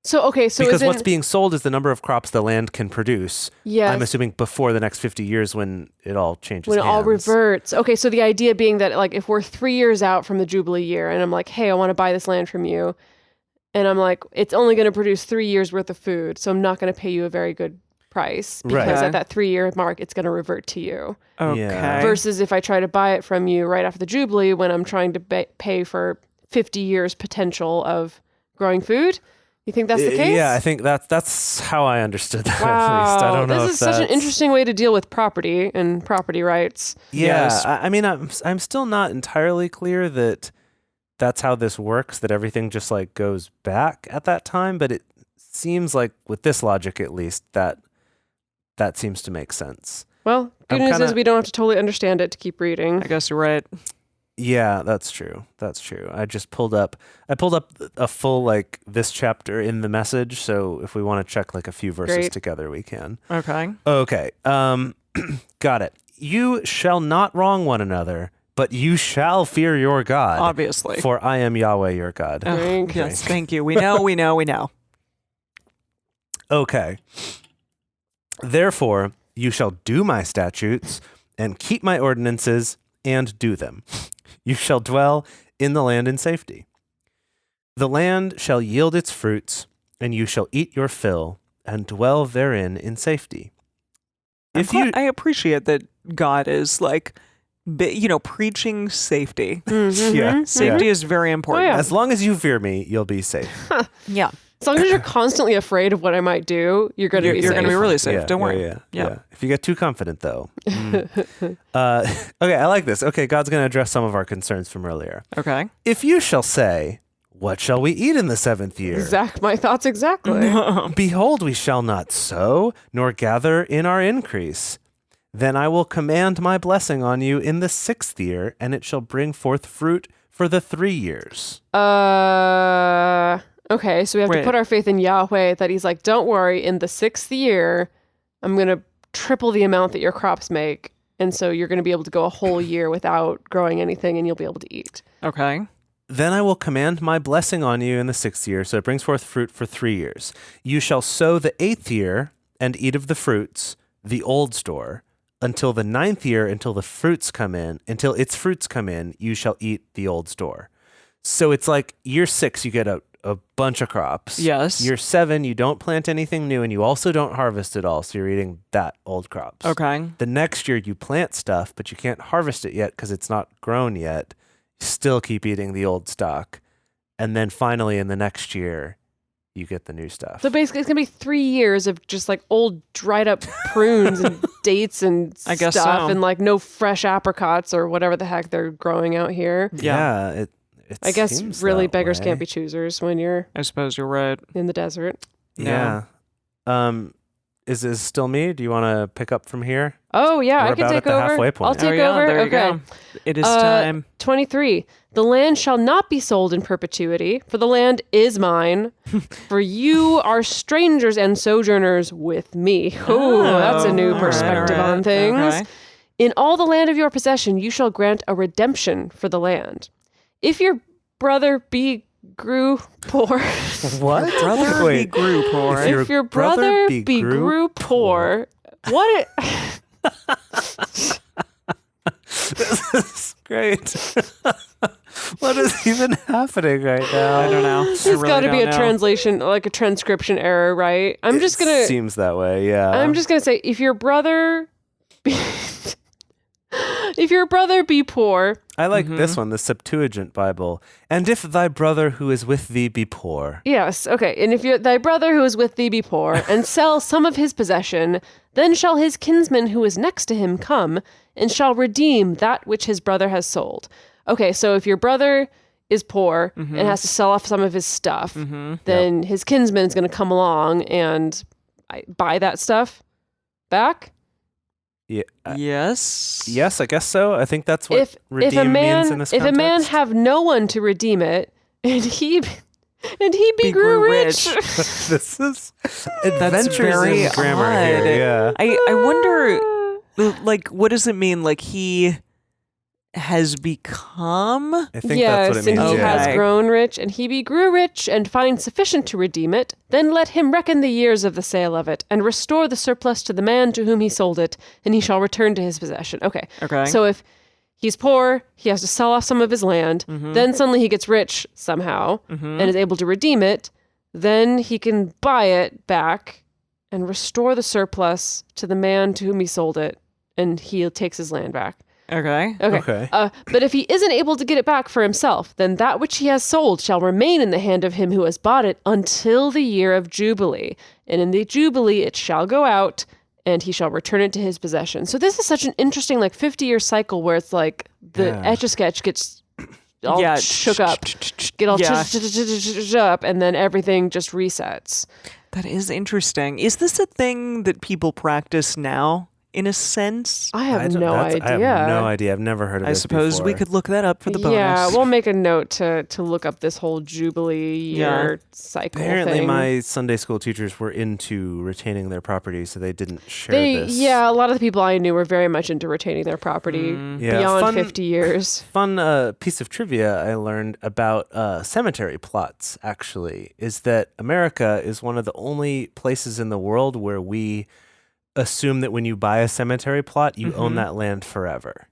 So because what's being sold is the number of crops the land can produce. Yes. I'm assuming before the next 50 years when it all changes When it hands. all reverts. Okay, so the idea being that like if we're 3 years out from the Jubilee year and I'm like, hey, I want to buy this land from you. And I'm like, it's only going to produce 3 years worth of food. So I'm not going to pay you a very good price because at that 3-year mark, it's going to revert to you. Okay. Yeah. Versus if I try to buy it from you right after the Jubilee when I'm trying to pay for 50 years potential of growing food. You think that's the case? Yeah, I think that's how I understood that. Wow. At least I don't know. This is such an interesting way to deal with property and property rights. Yeah, yes. I mean, I'm still not entirely clear that that's how this works. That everything just like goes back at that time, but it seems like with this logic, at least, that seems to make sense. Well, good news is we don't have to totally understand it to keep reading. I guess you're right. Yeah, that's true. That's true. I pulled up a full like this chapter in the Message, so if we want to check like a few verses together, we can. Okay. Okay. Got it. You shall not wrong one another, but you shall fear your God. Obviously. For I am Yahweh your God. Yes, thank you. We know. Okay. Therefore, you shall do my statutes and keep my ordinances and do them. You shall dwell in the land in safety. The land shall yield its fruits, and you shall eat your fill and dwell therein in safety. I appreciate that God is like, preaching safety. Mm-hmm. Yeah, safety is very important. Oh, yeah. As long as you fear me, you'll be safe. Yeah. As long as you're constantly afraid of what I might do, you're going to be safe. You're going to be really safe. Don't worry. Yeah. If you get too confident, though. Okay, I like this. Okay, God's going to address some of our concerns from earlier. Okay. If you shall say, what shall we eat in the 7th year? My thoughts exactly. Behold, we shall not sow, nor gather in our increase. Then I will command my blessing on you in the 6th year, and it shall bring forth fruit for the 3 years. Okay, so we have to put our faith in Yahweh that he's like, don't worry, in the 6th year, I'm going to triple the amount that your crops make. And so you're going to be able to go a whole year without growing anything and you'll be able to eat. Okay. Then I will command my blessing on you in the 6th year, so it brings forth fruit for 3 years. You shall sow the 8th year and eat of the fruits, the old store, until the 9th year, until its fruits come in, you shall eat the old store. So it's like year 6, you get a bunch of crops. Yes. Year 7, you don't plant anything new, and you also don't harvest it all, so you're eating that old crops. Okay. The next year, you plant stuff, but you can't harvest it yet because it's not grown yet. You still keep eating the old stock. And then finally, in the next year, you get the new stuff. So basically, it's going to be 3 years of just like old dried up prunes and dates and stuff and like no fresh apricots or whatever the heck they're growing out here. Yeah. I guess really beggars can't be choosers when you're I suppose you're right. in the desert. Yeah. Is it still me? Do you want to pick up from here? Oh, yeah, I can take over. Halfway point. I'll take over. There you okay. Go. It is time. 23. The land shall not be sold in perpetuity, for the land is mine. For you are strangers and sojourners with me. Oh, that's a new perspective on things. Okay. In all the land of your possession, you shall grant a redemption for the land. If your brother grew poor. What? Brother be grew poor. If your brother be grew poor. What? This is great. What is even happening right now? I don't know. There's got to be a translation, like a transcription error, right? Seems that way, yeah. I'm just going to say, if your brother be poor. I like this one, the Septuagint Bible. And if thy brother who is with thee be poor. Yes, okay. And if thy brother who is with thee be poor, and sell some of his possession, then shall his kinsman who is next to him come, and shall redeem that which his brother has sold. Okay, so if your brother is poor and has to sell off some of his stuff, then his kinsman is going to come along and buy that stuff back. Yeah. Yes, I guess so. I think that's what redeem means in this context. If a man have no one to redeem it, and he grew rich. This is adventures in grammar odd. here. Yeah. I wonder, like, what does it mean? Like he has become. I think that's what it means. And he has grown rich, and he grew rich, and find sufficient to redeem it. Then let him reckon the years of the sale of it, and restore the surplus to the man to whom he sold it, and he shall return to his possession. Okay. So if he's poor, he has to sell off some of his land. Then suddenly he gets rich somehow and is able to redeem it. Then he can buy it back and restore the surplus to the man to whom he sold it, and he takes his land back. Okay. But if he isn't able to get it back for himself, then that which he has sold shall remain in the hand of him who has bought it until the year of Jubilee. And in the Jubilee it shall go out, and he shall return it to his possession. So this is such an interesting 50-year cycle where it's like the Etch-a-Sketch gets all shook up, get all up, and then everything just resets. That is interesting. Is this a thing that people practice now? In a sense, I have no idea. I have no idea. I've never heard of this before. I suppose we could look that up for the bonus. Yeah, we'll make a note to look up this whole Jubilee year cycle Apparently thing. my Sunday school teachers were into retaining their property, so they didn't share this. Yeah, a lot of the people I knew were very much into retaining their property beyond 50 years. Fun piece of trivia I learned about cemetery plots, actually, is that America is one of the only places in the world where we assume that when you buy a cemetery plot, you own that land forever.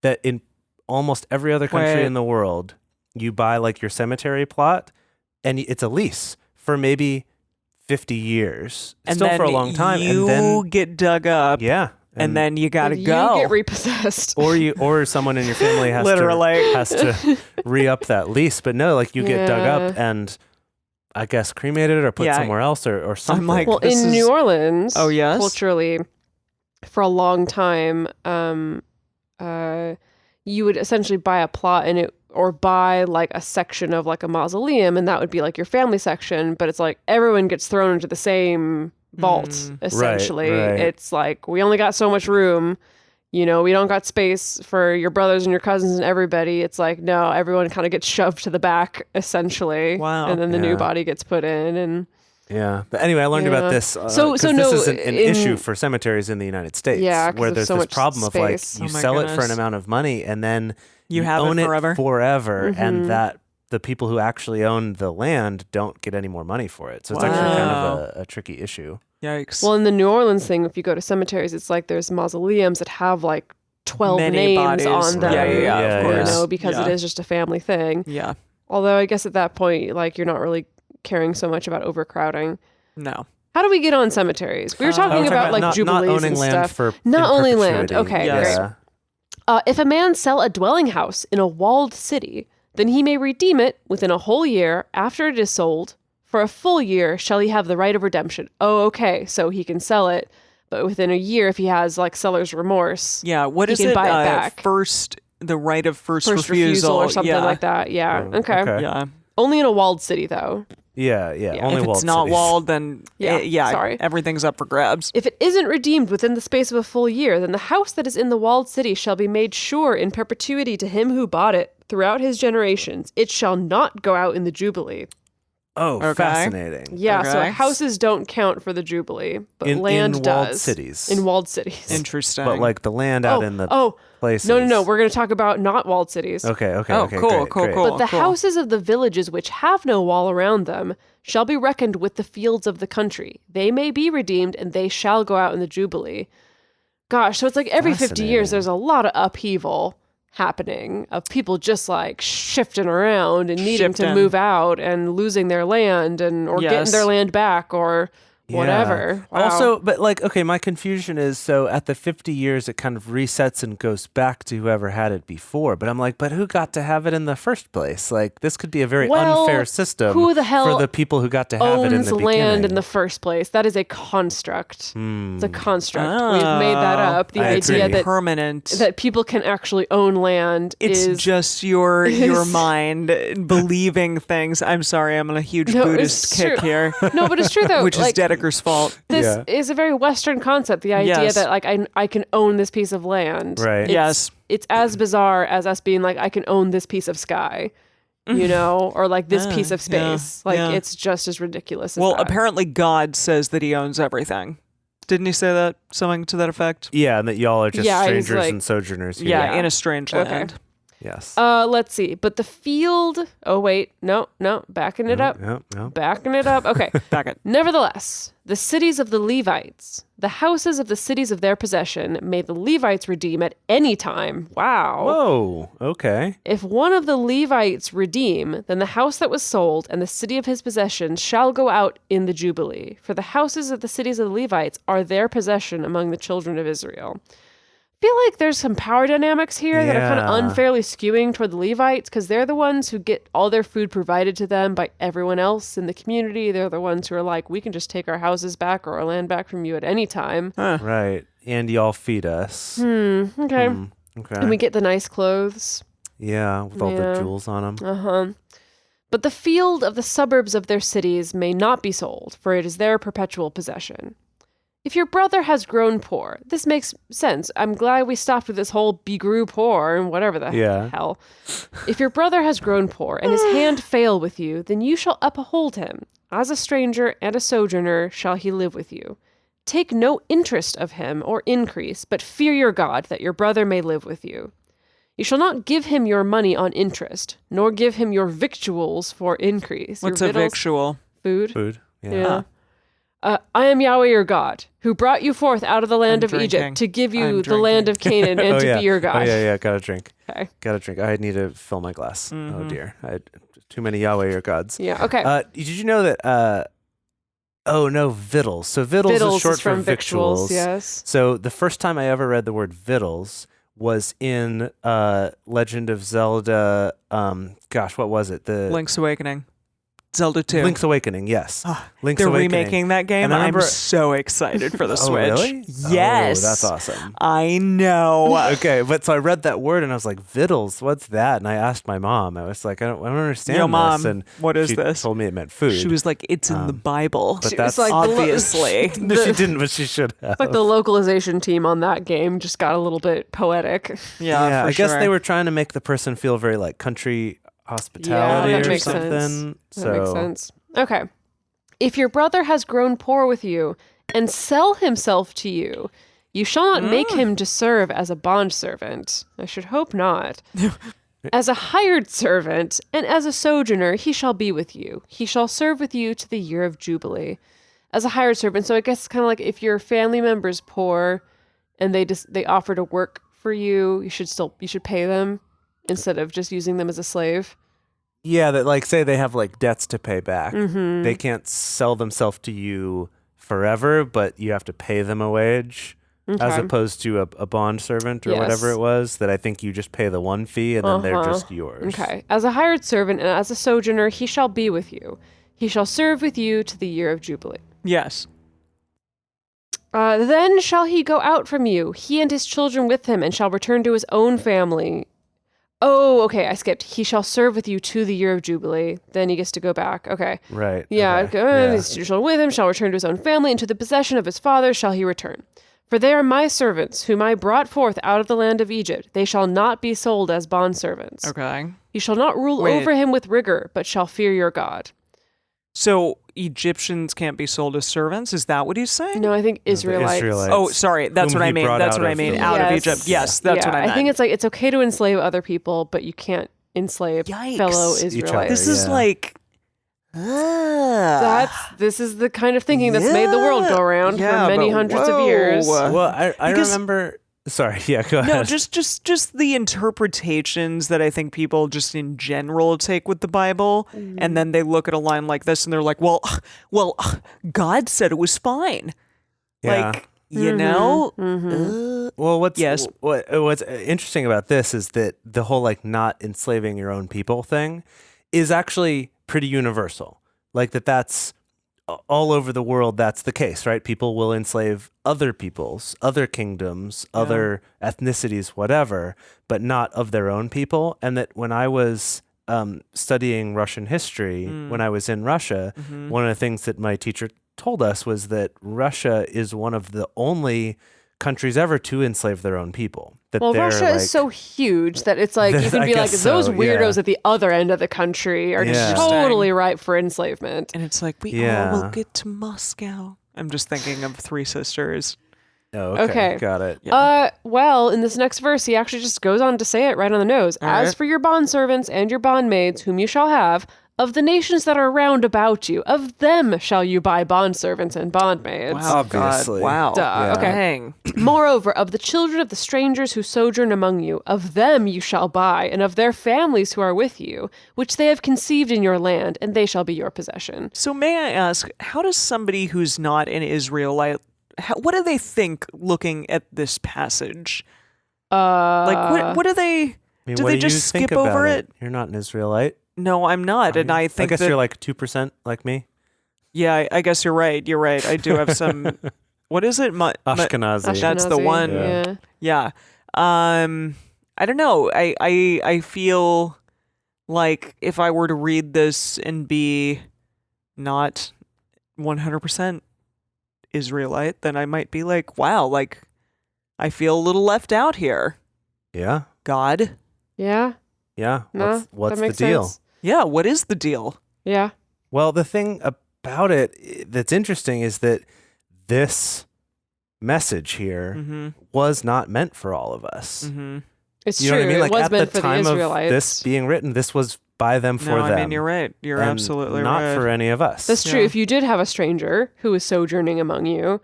That in almost every other country in the world, you buy your cemetery plot, and it's a lease for maybe 50 years, and still for a long time. You and then get dug up. Yeah. And then you gotta go. You get repossessed. Or someone in your family has to re-up that lease. But no, you get dug up and I guess cremated or put somewhere else or something. I'm in New Orleans, culturally, for a long time, you would essentially buy a plot or buy a section of a mausoleum, and that would be your family section. But it's everyone gets thrown into the same vault, essentially. Right. It's like, we only got so much room. We don't got space for your brothers and your cousins and everybody. It's like, no, everyone kind of gets shoved to the back, essentially. Wow. And then the new body gets put in. And yeah. But anyway, I learned about this. So this is an issue for cemeteries in the United States. Yeah, where there's so this much problem of like, you sell it for an amount of money and then you have own it forever. And that the people who actually own the land don't get any more money for it. So it's actually kind of a tricky issue. Yikes. Well, in the New Orleans thing, if you go to cemeteries, it's like there's mausoleums that have like 12 Many names bodies. on them. Of course. Because it is just a family thing. Yeah. Although I guess at that point, like, you're not really caring so much about overcrowding. No. How do we get on cemeteries? We were talking about like jubilees not owning and land stuff. Not owning land. Okay, yes. great. If a man sell a dwelling house in a walled city, then he may redeem it within a whole year after it is sold. For a full year shall he have the right of redemption. Oh, okay. So he can sell it, but within a year, if he has like seller's remorse, what he is can it? buy it back. The right of first refusal or something like that. Yeah. Okay. Yeah. Only in a walled city, though. Yeah. Only if walled it's not cities. walled, then sorry. everything's up for grabs. If it isn't redeemed within the space of a full year, then the house that is in the walled city shall be made sure in perpetuity to him who bought it throughout his generations. It shall not go out in the Jubilee. Oh, okay. Fascinating. Yeah, okay. so houses don't count for the Jubilee, but land in does. Walled cities. In walled cities. Interesting. But like the land out in the places. No. We're going to talk about not walled cities. Okay. Cool. But the houses of the villages which have no wall around them shall be reckoned with the fields of the country. They may be redeemed, and they shall go out in the Jubilee. Gosh, so it's like every 50 years there's a lot of upheaval happening of people just like shifting around and needing to move out and losing their land or getting their land back or whatever. Wow. Also, but like, okay, my confusion is, so at the 50 years, it kind of resets and goes back to whoever had it before. But I'm like, but who got to have it in the first place? Like, this could be a very unfair system who the hell for the people who got to have it in the beginning. land in the first place? That is a construct. It's a construct. We've made that up. The idea that permanent, that people can actually own land it's is just your mind believing things. I'm sorry, I'm on a huge Buddhist kick here. No, but it's true though. Which is Dedeker's fault. This is a very Western concept. The idea that like I can own this piece of land. Right. It's as bizarre as us being like I can own this piece of sky. Or like this piece of space. It's just as ridiculous as that. Apparently God says that he owns everything. Didn't he say that? Something to that effect? Yeah, and that y'all are just strangers and sojourners here. Yeah, in a strange land. Yes. Let's see. But the field... Oh, wait. No. Backing it up. No. Backing it up. Okay. Back it. Nevertheless, the cities of the Levites, the houses of the cities of their possession, may the Levites redeem at any time. Wow. Whoa. Okay. If one of the Levites redeem, then the house that was sold and the city of his possession shall go out in the Jubilee. For the houses of the cities of the Levites are their possession among the children of Israel. I feel like there's some power dynamics here that are kind of unfairly skewing toward the Levites because they're the ones who get all their food provided to them by everyone else in the community. They're the ones who are like, we can just take our houses back or our land back from you at any time. Right. And y'all feed us. Okay. Okay. And we get the nice clothes. Yeah, with all the jewels on them. But the field of the suburbs of their cities may not be sold, for it is their perpetual possession. If your brother has grown poor, this makes sense. I'm glad we stopped with this whole be grew poor and whatever the hell. If your brother has grown poor and his hand fail with you, then you shall uphold him. As a stranger and a sojourner shall he live with you. Take no interest of him or increase, but fear your God that your brother may live with you. You shall not give him your money on interest, nor give him your victuals for increase. What's a victual? Food. Yeah. I am Yahweh your God, who brought you forth out of the land of Egypt to give you the land of Canaan and to be your God. Oh, yeah. Got a drink. Okay. Got a drink. I need to fill my glass. Oh, dear. I had too many Yahweh your gods. Yeah, okay. Did you know that... victuals. So victuals is short for victuals. Yes. So the first time I ever read the word victuals was in Legend of Zelda... what was it? Link's Awakening. Zelda 2. Link's Awakening, yes. Link's They're Awakening. remaking that game. I'm so excited for the Switch. Really? Yes. Oh, that's awesome. I know. Okay, but so I read that word and I was like, Vittles, what's that? And I asked my mom. I was like, I don't understand Yo, this. Mom, And what is she this? told me it meant food. She was like, it's in the Bible. But She that's was like, obviously. No, she didn't, but she should have. It's like the localization team on that game just got a little bit poetic. Yeah, I guess they were trying to make the person feel very like country hospitality that or makes something. sense. So That makes sense. Okay. If your brother has grown poor with you and sell himself to you, you shall not make him to serve as a bondservant. I should hope not. As a hired servant and as a sojourner, he shall be with you. He shall serve with you to the year of Jubilee. As a hired servant, so I guess it's kind of like if your family member's poor and they offer to work for you, you should pay them instead of just using them as a slave. yeah, that like say they have like debts to pay back. They can't sell themselves to you forever, but you have to pay them a wage. As opposed to a bond servant or whatever it was, that I think you just pay the one fee and then they're just yours. Okay. As a hired servant and as a sojourner, he shall be with you. He shall serve with you to the year of Jubilee. Yes. Then shall he go out from you, he and his children with him, and shall return to his own family. Oh, okay, I skipped. He shall serve with you to the year of Jubilee. Then he gets to go back. Okay. Right. Yeah, okay. his children with him shall return to his own family, and to the possession of his father shall he return. For they are my servants, whom I brought forth out of the land of Egypt. They shall not be sold as bondservants. Okay. You shall not rule over him with rigor, but shall fear your God. So Egyptians can't be sold as servants? Is that what he's saying? No, I think Israelites. Oh, sorry. That's what I mean. That's what I mean. Out of Egypt. Yes, that's what I meant. I think it's like it's okay to enslave other people, but you can't enslave fellow Israelites. This is like... This is the kind of thinking that's made the world go around for many hundreds of years. Well, I remember... Sorry, yeah, go ahead. No, just the interpretations that I think people just in general take with the Bible, and then they look at a line like this and they're like, well, God said it was fine. Yeah. Like, you know? Well, what's interesting about this is that the whole like not enslaving your own people thing is actually pretty universal. Like that's all over the world, that's the case, right? People will enslave other peoples, other kingdoms, other ethnicities, whatever, but not of their own people. And that when I was studying Russian history, when I was in Russia, one of the things that my teacher told us was that Russia is one of the only countries ever to enslave their own people. That Russia is so huge that it's like you can be like those weirdos at the other end of the country are totally ripe for enslavement. And it's like we all will get to Moscow. I'm just thinking of Three Sisters. Oh, okay. Got it. Yeah. Well, in this next verse, he actually just goes on to say it right on the nose. As for your bondservants and your bondmaids, whom you shall have, of the nations that are round about you, of them shall you buy bondservants and bondmaids. Wow, obviously. God. Wow. Yeah. Okay. Dang. Moreover, of the children of the strangers who sojourn among you, of them you shall buy, and of their families who are with you, which they have conceived in your land, and they shall be your possession. So may I ask, how does somebody who's not an Israelite, what do they think looking at this passage? Like, what do they... do they just skip over it? You're not an Israelite. No, I'm not, and I think I guess you're like 2% like me. Yeah, I guess you're right. You're right. I do have some. What is it? Ashkenazi. That's the one. Yeah. I don't know. I feel like if I were to read this and be not 100% Israelite, then I might be like, wow, like I feel a little left out here. Yeah. God. Yeah. Yeah. No, what's the deal? Sense. Yeah. What is the deal? Yeah. Well, the thing about it that's interesting is that this message here was not meant for all of us. It's you true. know what I mean? Like it was at meant the for time the of Israelites. this being written, this was by them for them. I mean, you're right. You're absolutely not right. Not for any of us. That's true. If you did have a stranger who was sojourning among you,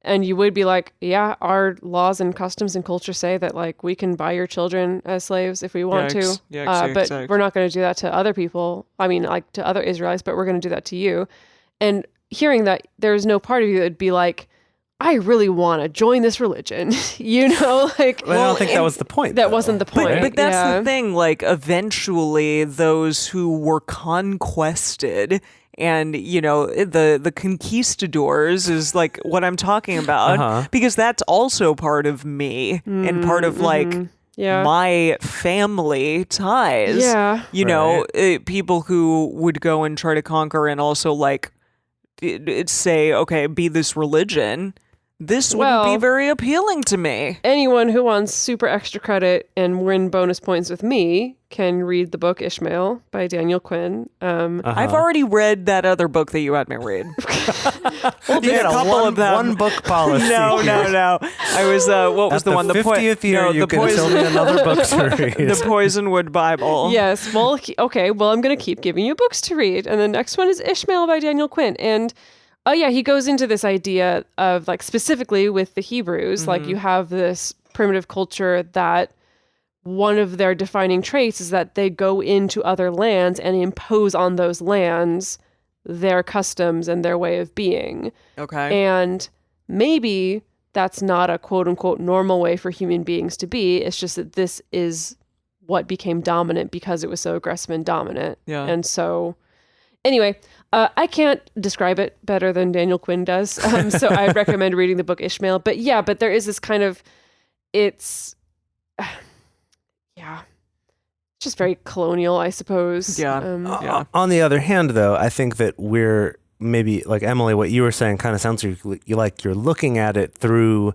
and you would be like, yeah, our laws and customs and culture say that like we can buy your children as slaves if we want to. But we're not going to do that to other people. I mean, like to other Israelites, but we're going to do that to you. And hearing that, there's no part of you that would be like, I really want to join this religion, you know, like. Well, I don't think that was the point. That wasn't the point. But that's the thing. Like, eventually, those who were conquested, and the conquistadors is like what I'm talking about, because that's also part of me and part of like my family ties. Yeah, people who would go and try to conquer and also like say, okay, be this religion. This wouldn't be very appealing to me. Anyone who wants super extra credit and win bonus points with me can read the book Ishmael by Daniel Quinn. I've already read that other book that you had me read. Well, you had a couple of them. One book policy. No. I was, what was At the one? The 50th year, you can tell me another book to read. The Poisonwood Bible. Yes. Well, okay. Well, I'm going to keep giving you books to read. And the next one is Ishmael by Daniel Quinn. And he goes into this idea of like specifically with the Hebrews, like you have this primitive culture that one of their defining traits is that they go into other lands and impose on those lands their customs and their way of being. Okay. And maybe that's not a quote unquote normal way for human beings to be. It's just that this is what became dominant because it was so aggressive and dominant. Yeah. And so anyway, I can't describe it better than Daniel Quinn does. So I recommend reading the book Ishmael. But there is this kind of, it's just very colonial, I suppose. Yeah. On the other hand, though, I think that we're maybe, like Emily, what you were saying kind of sounds like you're looking at it through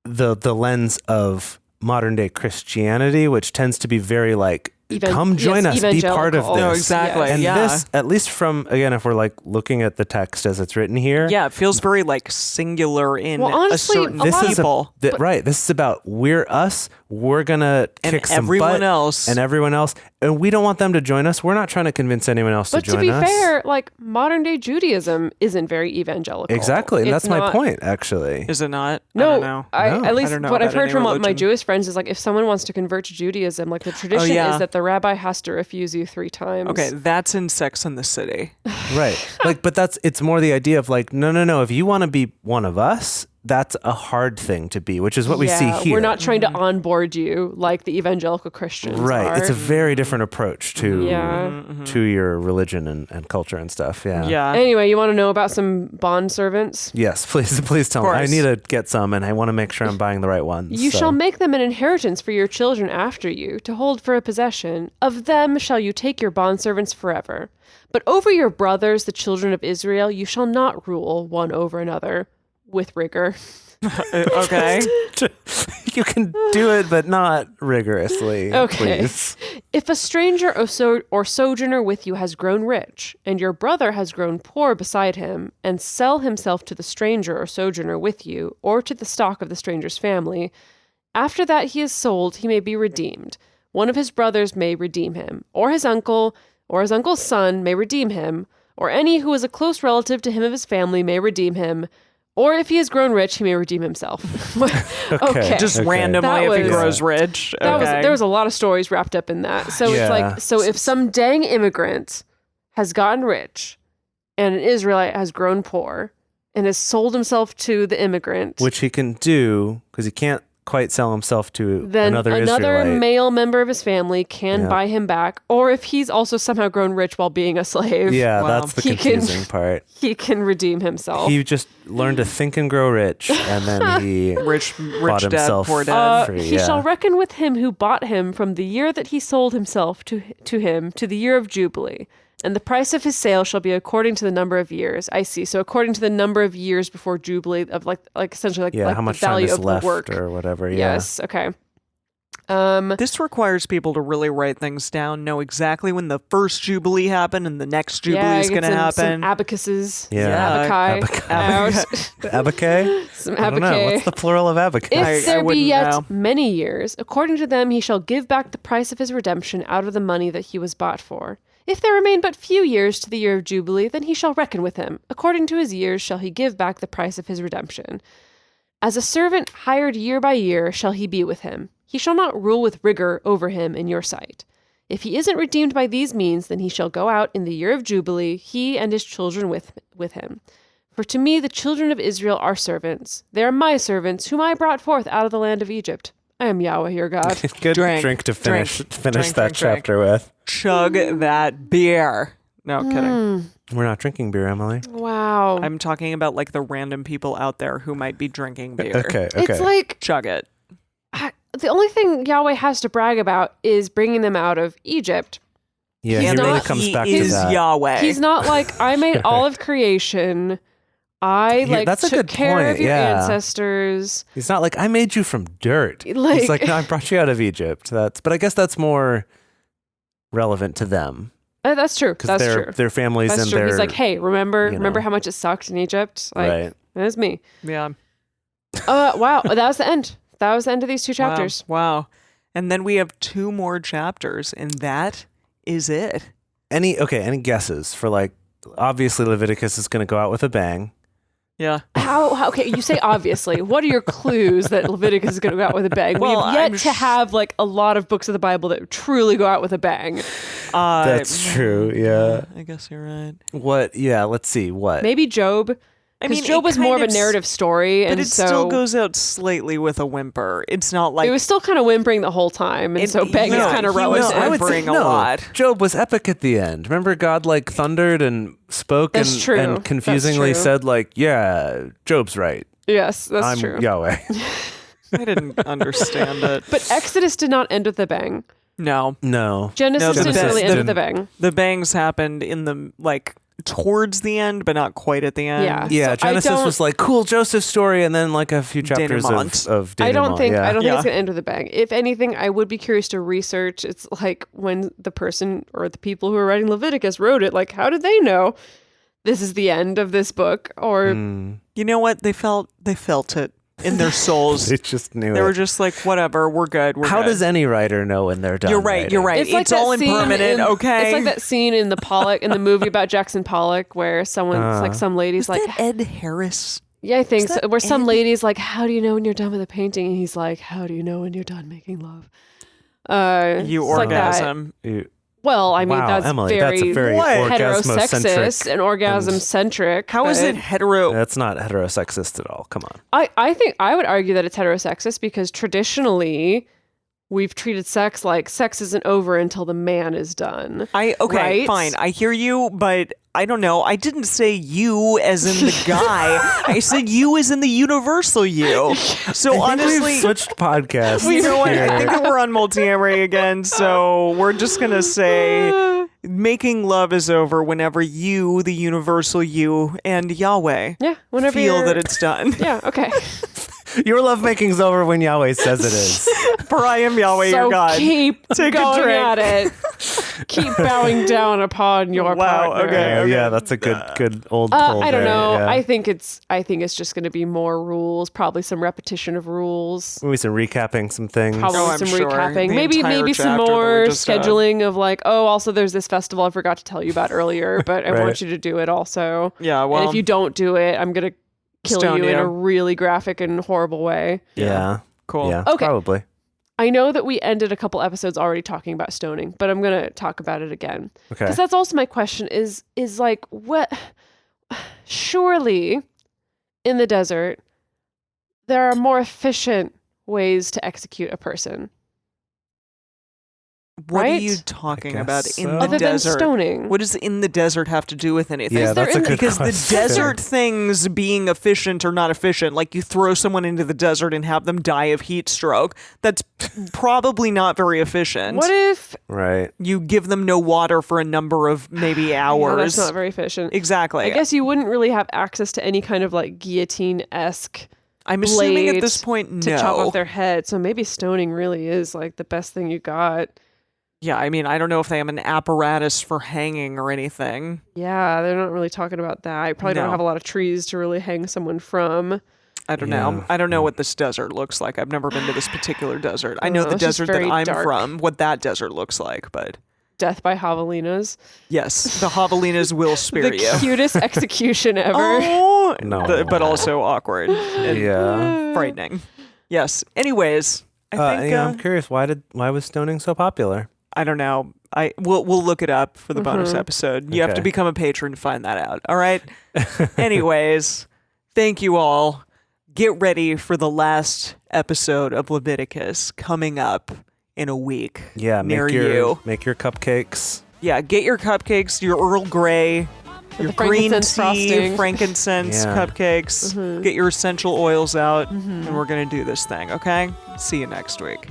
the lens of modern day Christianity, which tends to be very like, come join us, be part of this. No, exactly. And this, at least from, again, if we're like looking at the text as it's written here. Yeah, it feels very like singular in honestly, a certain people. Right. This is about we're us. We're going to kick some butt. And everyone else. And we don't want them to join us. We're not trying to convince anyone else to join us. But to be fair, like modern day Judaism isn't very evangelical. Exactly. And that's my point, actually. Is it not? No. I don't know. At least what I've heard from my Jewish friends is like if someone wants to convert to Judaism, like the tradition is that the rabbi has to refuse you 3 times. Okay, that's in Sex and the City. Right. But it's more the idea of like, no. If you want to be one of us, that's a hard thing to be, which is what we see here. We're not trying to onboard you like the evangelical Christians are. It's a very different approach to your religion and culture and stuff. Yeah. Anyway, you want to know about some bond servants? Yes, please tell me. I need to get some, and I want to make sure I'm buying the right ones. You shall make them an inheritance for your children after you, to hold for a possession. Of them shall you take your bondservants forever. But over your brothers, the children of Israel, you shall not rule one over another with rigor. Okay. You can do it, but not rigorously. Okay. Please. If a stranger or sojourner with you has grown rich, and your brother has grown poor beside him, and sell himself to the stranger or sojourner with you, or to the stock of the stranger's family, after that he is sold, he may be redeemed. One of his brothers may redeem him, or his uncle, or his uncle's son may redeem him, or any who is a close relative to him of his family may redeem him, or if he has grown rich, he may redeem himself. Okay. Just randomly if he grows rich. There was a lot of stories wrapped up in that. So it's like, so if some dang immigrant has gotten rich and an Israelite has grown poor and has sold himself to the immigrant. Which he can do because he can't quite sell himself to another Israelite. Male member of his family can buy him back, or if he's also somehow grown rich while being a slave. Yeah, that's the confusing part. He can redeem himself. He just learned to think and grow rich, and then he rich bought dad, himself poor dad. free. He shall reckon with him who bought him from the year that he sold himself to him to the year of Jubilee. And the price of his sale shall be according to the number of years. I see. So according to the number of years before Jubilee of like essentially like how much the value time is of left the work or whatever. Yes. Okay. This requires people to really write things down, know exactly when the first Jubilee happened and the next Jubilee is going to happen. Some abacuses. Yeah. Abacae? Some I don't know. abacae. What's the plural of abacae? If there be yet many years, according to them he shall give back the price of his redemption out of the money that he was bought for. If there remain but few years to the year of Jubilee, then he shall reckon with him. According to his years shall he give back the price of his redemption. As a servant hired year by year shall he be with him. He shall not rule with rigor over him in your sight. If he isn't redeemed by these means, then he shall go out in the year of Jubilee, he and his children with him. For to me the children of Israel are servants. They are my servants, whom I brought forth out of the land of Egypt. I am Yahweh your God. Good drink to finish that chapter with. Chug that beer. No, kidding. We're not drinking beer, Emily. Wow. I'm talking about like the random people out there who might be drinking beer. Okay. It's like... Chug it. The only thing Yahweh has to brag about is bringing them out of Egypt. Yeah, he really comes back to that. Yahweh. He's not like, I made all of creation. I took care of your ancestors. He's not like, I made you from dirt. He's like, no, I brought you out of Egypt. But I guess that's more relevant to them. That's true. That's true. Their families that's and true. their... He's like, hey, remember how much it sucked in Egypt? Like, right. That's me. Yeah. Wow. That was the end. That was the end of these 2 chapters. Wow. And then we have 2 more chapters, and that is it. Any guesses for like, obviously Leviticus is going to go out with a bang. Yeah. How okay, you say obviously. What are your clues that Leviticus is going to go out with a bang? Well, We've yet to have like a lot of books of the Bible that truly go out with a bang. That's true, yeah. I guess you're right. What? Yeah, let's see. What? Maybe Job. Because Job was more of a narrative story. But it still goes out slightly with a whimper. It's not like... It was still kind of whimpering the whole time. And so bang is kind of relative. I would whimpering a lot. Job was epic at the end. Remember God like thundered and spoke and confusingly said like, yeah, Job's right. Yes, that's true. I'm Yahweh. I didn't understand it. But Exodus did not end with a bang. No. Genesis didn't really end with a bang. The bangs happened in the towards the end, but not quite at the end. Yeah. So Genesis was like cool Joseph's story, and then like a few chapters of denouement. I don't think it's gonna end with a bang. If anything, I would be curious to research. It's like when the person or the people who are writing Leviticus wrote it. Like, how did they know this is the end of this book? Or you know what? They felt it in their souls. They just knew They were just like, whatever, we're good. How does any writer know when they're done? You're right. It's all impermanent, okay? It's like that scene in the movie about Jackson Pollock where someone's like, some lady's like, Ed Harris? Yeah, I think so. Where some lady's like, how do you know when you're done with a painting? And he's like, how do you know when you're done making love? You orgasm. Well, I mean, that's Emily, that's a very heterosexist and orgasm-centric. How is it hetero? That's not heterosexist at all. Come on. I think I would argue that it's heterosexist because traditionally we've treated sex like sex isn't over until the man is done. Fine. I hear you, but I don't know. I didn't say you as in the guy. I said you as in the universal you. So honestly, we've switched podcasts. You know what? I think that we're on multi-amory again. So we're just gonna say making love is over whenever you, the universal you, and Yahweh, whenever feel that it's done. Yeah. Okay. Your lovemaking's over when Yahweh says it is. For I am Yahweh your God. Keep going at it. Keep bowing down upon your partner. Okay. Yeah, that's a good old pull I don't know. Yeah. I think it's just going to be more rules, probably some repetition of rules. Maybe some recapping some things. Probably some recapping. Maybe some more scheduling of like, also there's this festival I forgot to tell you about earlier, but I want you to do it also. Yeah, well. And if you don't do it, I'm going to kill you in a really graphic and horrible way. Yeah. Cool. Yeah, okay. Probably. I know that we ended a couple episodes already talking about stoning, but I'm going to talk about it again. Okay. Because that's also my question is like, what? Surely in the desert, there are more efficient ways to execute a person. What are you talking about in the Other desert? than stoning. What does in the desert have to do with anything? Yeah, that's a good Because question. the desert things being efficient or not efficient, like you throw someone into the desert and have them die of heat stroke, that's probably not very efficient. What if you give them no water for a number of maybe hours? Yeah, that's not very efficient. Exactly. I guess you wouldn't really have access to any kind of like guillotine-esque I'm assuming at this point, no. To chop off their head. So maybe stoning really is like the best thing you got. Yeah, I mean, I don't know if they have an apparatus for hanging or anything. Yeah, they're not really talking about that. You probably don't have a lot of trees to really hang someone from. I don't know. I don't know what this desert looks like. I've never been to this particular desert. I know the desert that I'm from, what that desert looks like, but... Death by javelinas. Yes, the javelinas will spare you. The cutest execution ever. Oh, no. But also awkward. And frightening. Yes. Anyways, I think... I'm curious, why was stoning so popular? I don't know. We'll look it up for the bonus episode. You have to become a patron to find that out. All right. Anyways, thank you all. Get ready for the last episode of Leviticus coming up in a week. Yeah, near you. Make your cupcakes. Yeah, get your cupcakes, your Earl Grey, your green tea, frosting. frankincense cupcakes. Get your essential oils out, and we're going to do this thing, okay? See you next week.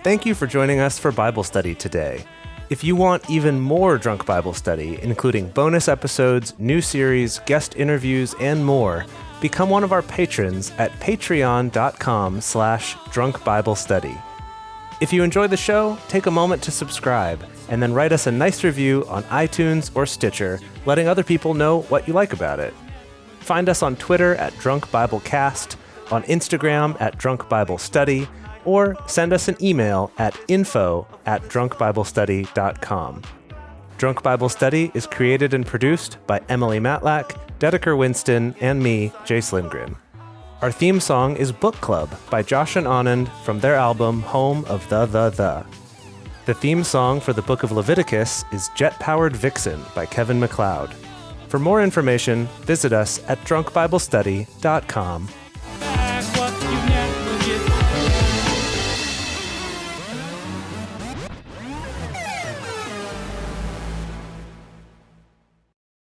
Thank you for joining us for Bible study today. If you want even more Drunk Bible Study, including bonus episodes, new series, guest interviews, and more, become one of our patrons at patreon.com/drunkbiblestudy. If you enjoy the show, take a moment to subscribe, and then write us a nice review on iTunes or Stitcher, letting other people know what you like about it. Find us on Twitter at DrunkBibleCast, on Instagram at DrunkBibleStudy, or send us an email at info@drunkbiblestudy.com. Drunk Bible Study is created and produced by Emily Matlack, Dedeker Winston, and me, Jace Lindgren. Our theme song is Book Club by Josh and Anand from their album Home of the. The theme song for the Book of Leviticus is Jet Powered Vixen by Kevin MacLeod. For more information, visit us at drunkbiblestudy.com.